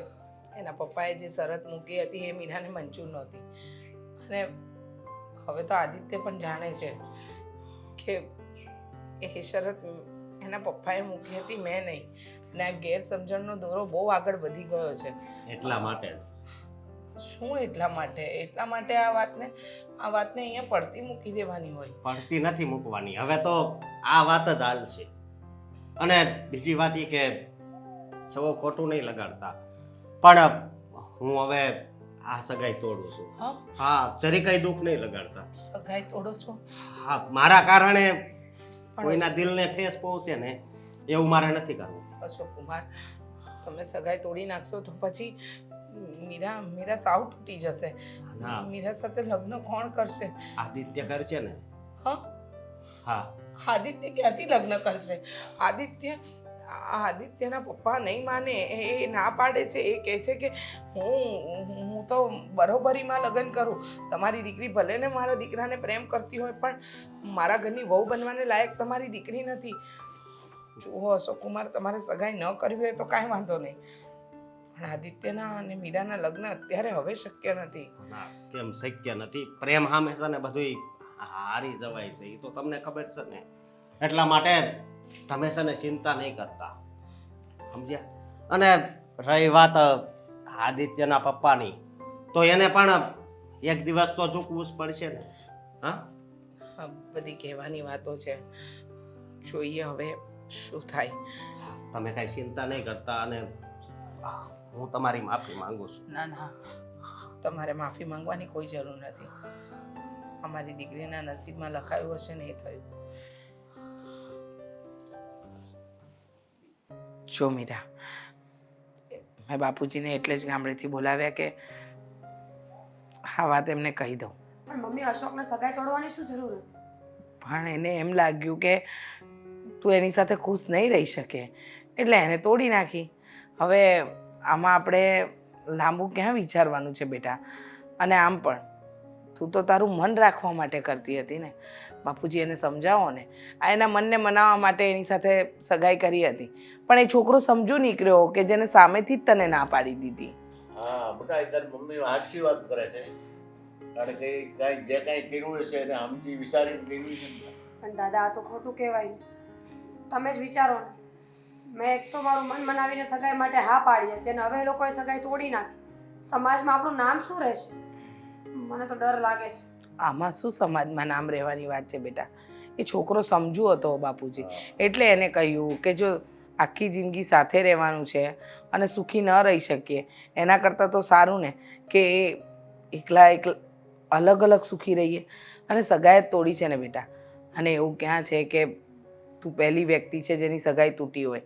એના પપ્પાએ જે શરત મૂકી હતી એ મીરાને મંજૂર નહોતી, અને હવે તો આદિત્ય પણ જાણે છે કે એ શરત એના પપ્પાએ મૂકી હતી, મેં નહીં. અને આ ગેરસમજણનો દોરો બહુ આગળ વધી ગયો છે. એટલા માટે શું એટલા માટે? એટલા માટે આ વાતને અહીંયા પડતી મૂકી દેવાની હોય? પડતી નથી મૂકવાની. હવે તો આ વાત જ હાલ છે. અને બીજી વાત એ કે સૌ ખોટું નહીં લગાડતા, પણ હું હવે આ સગાઈ તોડું છું. હા, જરી કઈ દુઃખ નહીં લગાડતા. સગાઈ તોડો છો? હા, મારા કારણે કોઈના દિલને ઠેસ પહોંચે ને એવું મારે નથી કરવું. અશોક કુમાર, તમે સગાઈ તોડી નાખશો તો પછી મીરા સાવ તૂટી જશે. મીરા સાથે લગ્ન કોણ કરશે? આદિત્ય કરશે ને. હા, આદિત્ય ક્યાંથી લગ્ન કરશે? આદિત્યના પપ્પા નહીં માને, એ ના પાડે છે. એ કહે છે કે હું હું તો બરોબરીમાં લગ્ન કરું. તમારી દીકરી ભલે ને મારા દીકરાને પ્રેમ કરતી હોય, પણ મારા ઘરની વહુ બનવાને લાયક તમારી દીકરી નથી. જુઓ અશોકકુમાર, તમારે સગાઈ ન કરવી હોય તો કાંઈ વાંધો નહીં, પણ આદિત્યના અને મીરાના લગ્ન અત્યારે હવે શક્ય નથી. ના, કેમ શક્ય નથી? પ્રેમ સામે છે ને બધું હારી જવાય છે, એ તો તમને ખબર છે ને. એટલા માટે તમે છે ને ચિંતા નહીં કરતા, સમજ્યા? અને રહી વાત આદિત્યના પપ્પાની, તો એને પણ એક દિવસ તો ચૂકવું જ પડશે ને. હા, આ બધી કહેવાની વાતો છે, જોઈએ હવે શું થાય. તમે કાંઈ ચિંતા નહીં કરતા અને હું તમારી માફી માંગુ છું. ના ના, તમારે માફી માંગવાની કોઈ જરૂર નથી. અમારી દીકરીના નસીબમાં લખાયું હશે ને એ થયું. જો મીરા, મેં બાપુજીને એટલે જ ગામડેથી બોલાવ્યા કે આ વાત એમને કહી દઉં. પણ મમ્મી, અશોકને સગાઈ તોડવાની શું જરૂર હતી? પણ એને એમ લાગ્યું કે તું એની સાથે ખુશ નહીં રહી શકે, એટલે એને તોડી નાખી. હવે આમાં આપણે લાંબુ ક્યાં વિચારવાનું છે બેટા? અને આમ પણ તું તો તારું મન રાખવા માટે કરતી હતી ને. બાપુજી એને સમજાવો ને. આ એના મનને મનાવવા માટે એની સાથે સગાઈ કરી હતી, પણ એ છોકરો સમજુ નીકળ્યો કે જેને સામેથી જ તને ના પાડી દીધી. હા બેટા, એ તારી મમ્મી સાચી વાત કરે છે, કારણ કે કાંઈ જે કાંઈ કર્યું હશે એને સમજી વિચારીને કર્યું છે. પણ દાદા, આ તો ખોટું કહેવાય ને. તમે જ વિચારો ને, મેં એક તો મારું મન મનાવીને સગાઈ માટે હા પાડી હતી અને હવે એ લોકોએ સગાઈ તોડી નાખી. સમાજમાં આપણું નામ શું રહેશે? મને તો ડર લાગે છે. આમાં શું સમાજમાં નામ રહેવાની વાત છે બેટા? એ છોકરો સમજુ હતો બાપુજી, એટલે એને કહ્યું કે જો આખી જિંદગી સાથે રહેવાનું છે અને સુખી ન રહી શકીએ, એના કરતાં તો સારું ને કે એકલા અલગ અલગ સુખી રહીએ. અને સગાઈ જ તોડી છે ને બેટા. અને એવું ક્યાં છે કે તું પહેલી વ્યક્તિ છે જેની સગાઈ તૂટી હોય?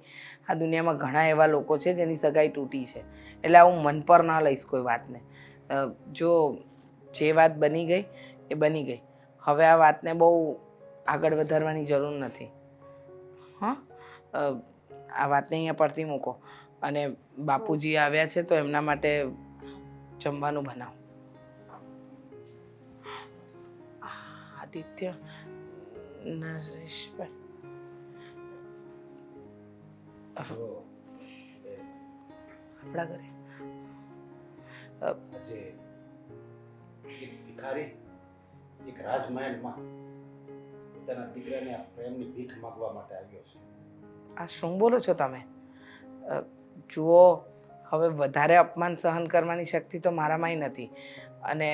આ દુનિયામાં ઘણા એવા લોકો છે જેની સગાઈ તૂટી છે, એટલે હું મન પર ના લઈશ કોઈ વાતને. જો જે વાત બની ગઈ એ બની ગઈ, હવે આ વાતને બહુ આગળ વધારવાની જરૂર નથી. હા, આ વાતને અહીંયા પડતી મૂકો અને બાપુજી આવ્યા છે તો એમના માટે જમવાનું બનાવો. આદિત્ય, નરેશભાઈ, આપણા ઘરે આજે એક ભિખારી એક રાજમહેલમાં પોતાના દીકરાને આ પ્રેમની ભીખ માંગવા માટે આવ્યો છે. આ શું બોલો છો તમે? જુઓ, હવે વધારે અપમાન સહન કરવાની શક્તિ તો મારામાંય નથી, અને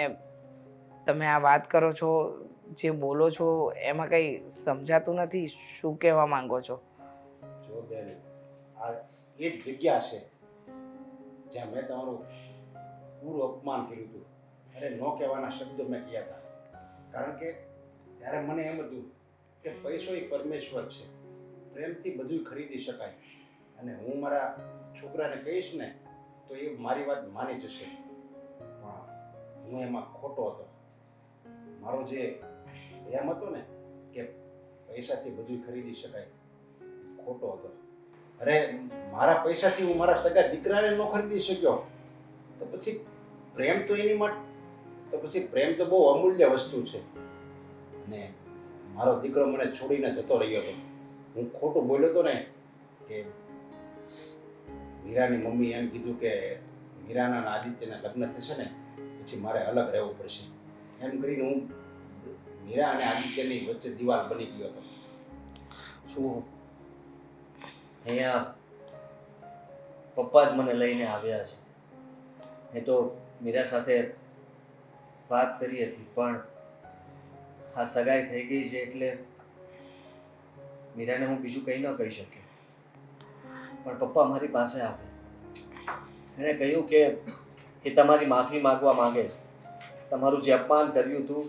તમે આ વાત કરો છો, જે બોલો છો એમાં કંઈ સમજાતું નથી. શું કહેવા માંગો છો? જો બેન, આ એ જ જગ્યા છે જ્યાં મેં તમારું પૂરું અપમાન કર્યું હતું. અરે ન કહેવાના શબ્દો મેં કહ્યા હતા, કારણ કે ત્યારે મને એમ હતું કે પૈસો એ પરમેશ્વર છે, પ્રેમથી બધું ખરીદી શકાય, અને હું મારા છોકરાને કહીશ ને તો એ મારી વાત માની જશે. પણ હું એમાં ખોટો હતો. મારો જે એમ હતો ને કે પૈસાથી બધું ખરીદી શકાય, ખોટો હતો. અરે મારા પૈસાથી હું મારા સગા દીકરાને ન ખરીદી શક્યો તો પછી પ્રેમ તો એની માટે, તો પછી પ્રેમ તો બહુ અમૂલ્ય વસ્તુ છે. અને મારો દીકરો મને છોડીને જતો રહ્યો હતો. હું ખોટું બોલ્યો હતો ને કે મીરાની મમ્મી એમ કીધું કે મીરાના અને આદિત્યના લગ્ન થશે ને પછી મારે અલગ રહેવું પડશે, એમ કરીને હું મીરા અને આદિત્યની વચ્ચે દિવાલ બની ગયો હતો. શું અહીંયા પપ્પા જ મને લઈને આવ્યા છે? એ તો મીરા સાથે વાત કરી હતી, પણ આ સગાઈ થઈ ગઈ છે એટલે મીરાને હું બીજું કંઈ ન કહી શક્યો. પણ પપ્પા મારી પાસે આવ્યા, એણે કહ્યું કે એ તમારી માફી માગવા માંગે છે. તમારું જે અપમાન કર્યું હતું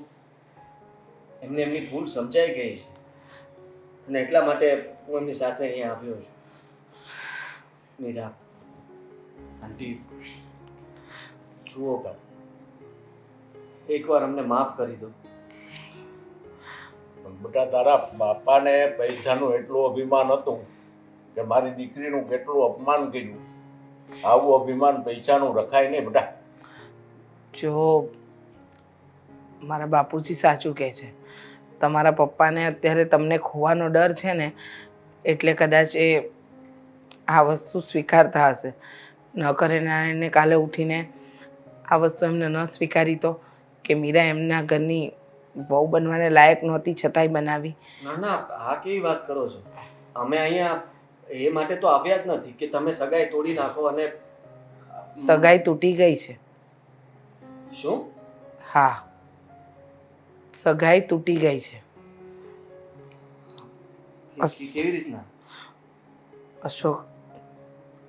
એમને એમની ભૂલ સમજાઈ ગઈ છે, અને એટલા માટે હું એમની સાથે અહીંયા આવ્યો છું. મીરા આંટી, જુઓ, એકવાર અમને માફ કરી દો. પણ બેટા, તારા બાપાને પૈસાનું એટલું અભિમાન હતું કે મારી દીકરીનું કેટલું અપમાન કર્યું. આવું અભિમાન પૈસાનું રખાય નહીં બેટા. જો મારા બાપુજી સાચું કહે છે, તમારા પપ્પાને અત્યારે તમને ખોવાનો ડર છે ને, એટલે કદાચ એ આ વસ્તુ સ્વીકારતા હશે. ન કરે નારાયણને કાલે ઉઠીને આ વસ્તુ એમને ન સ્વીકારી તો કે મીરા એમના ઘરની વહુ બનવાને લાયક નહોતી છતાંય બનાવી. ના ના, આ કેવી વાત કરો છો? અમે અહીંયા એ માટે તો આવ્યા જ નથી કે તમે સગાઈ તોડી નાખો. અને સગાઈ તૂટી ગઈ છે. શું? હા, સગાઈ તૂટી ગઈ છે. કેવી રીતના?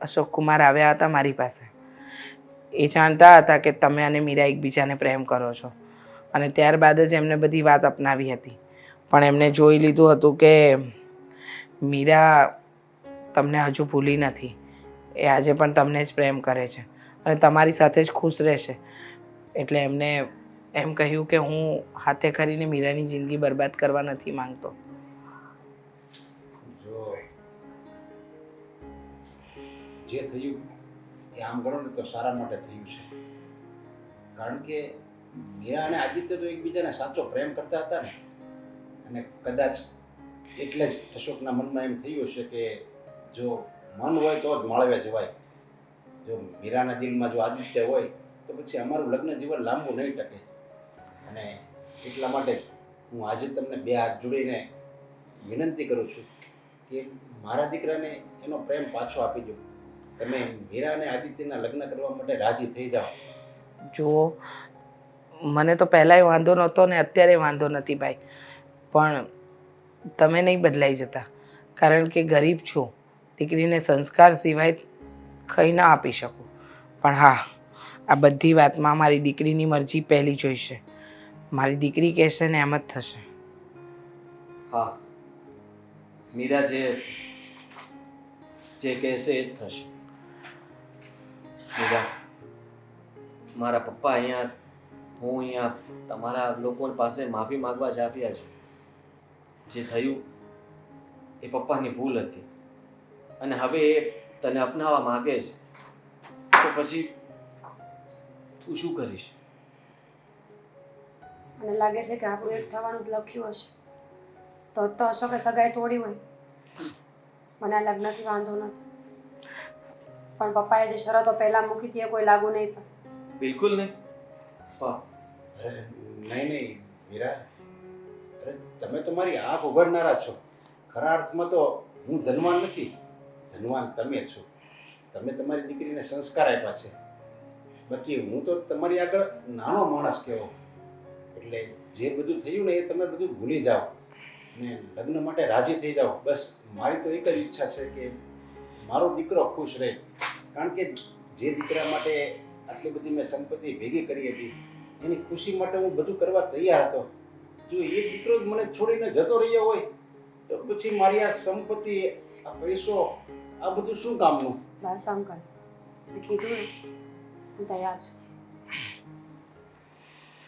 અશોક કુમાર આવ્યા હતા મારી પાસે. એ જાણતા હતા કે તમે અને મીરા એકબીજાને પ્રેમ કરો છો, અને ત્યારબાદ જ એમને બધી વાત અપનાવી હતી. પણ એમને જોઈ લીધું હતું કે મીરા તમને હજુ ભૂલી નથી. એ આજે પણ તમને જ પ્રેમ કરે છે અને તમારી સાથે જ ખુશ રહેશે. એટલે એમને એમ કહ્યું કે હું હાથે કરીને મીરાની જિંદગી બરબાદ કરવા નથી માંગતો. જો જે થયું એ આમ ગણો ને તો સારા માટે થયું છે. કારણ કે મીરા અને આદિત્ય તો એકબીજાને સાચો પ્રેમ કરતા હતા ને, અને કદાચ એટલે જ અશોકના મનમાં એમ થયું હશે કે જો મન હોય તો જ માળવે જવાય. જો મીરાના દિલમાં જો આદિત્ય હોય તો પછી અમારું લગ્ન જીવન લાંબુ નહીં ટકે. અને એટલા માટે જ હું આજે તમને બે હાથ જોડીને વિનંતી કરું છું કે મારા દીકરાને એનો પ્રેમ પાછો આપી દો. તમે મીરા અને આદિત્યના લગ્ન કરવા માટે રાજી થઈ જાઓ. જુઓ, મને તો પહેલાંય વાંધો નહોતો ને અત્યારે વાંધો નથી ભાઈ, પણ તમે નહીં બદલાઈ જતા. કારણ કે ગરીબ છું, દીકરીને સંસ્કાર સિવાય કંઈ ના આપી શકું. પણ હા, આ બધી વાતમાં મારી દીકરીની મરજી પહેલી જોઈશે. મારી દીકરી કહેશે ને એમ જ થશે. હા, મીરા જે કહેશે એ જ થશે. મીરા, મારા પપ્પા અહીંયા, હું અહીંયા તમારા લોકો પાસે માફી માંગવા જ આવ્યા છે. જે થયું એ પપ્પાની ભૂલ હતી, અને હવે એ તને અપનાવવા માંગે છે, તો પછી તું શું કરીશ? મને લાગે છે કે આપણું એક થવાનું જ લખ્યું હશે. તો અશોકે સગાઈ તોડી હોય. મને આ લગ્નથી વાંધો નથી, પણ પપ્પાએ જે શરતો પહેલાં મૂકી હતી એ કોઈ લાગુ નહીં પડે. બિલકુલ નહીં. હા, અરે નહીં મીરા, અરે તમે તો મારી આંખ ઉઘાડનારા છો. ખરા અર્થમાં તો હું ધનવાન નથી, ધનવાન તમે છો. તમે તમારી દીકરીને સંસ્કાર આપ્યા છે. બાકી હું તો તમારી આગળ નાનો માણસ કહેવો. એટલે જે બધું થયું ને એ તમે બધું ભૂલી જાઓ ને લગ્ન માટે રાજી થઈ જાઓ. બસ મારી તો એક જ ઈચ્છા છે કે મારો દીકરો ખુશ રહે. કારણ કે જે દીકરા માટે આટલી બધી મેં સંપત્તિ ભેગી કરી હતી, એની ખુશી માટે હું બધું કરવા તૈયાર હતો. જો એ દીકરો જ મને છોડીને જતો રહ્યો હોય તો પછી મારી આ સંપત્તિ, આ પૈસો, આ બધું શું કામનું? બસ અંકલ, મેં કીધું ને, હું તૈયાર છું.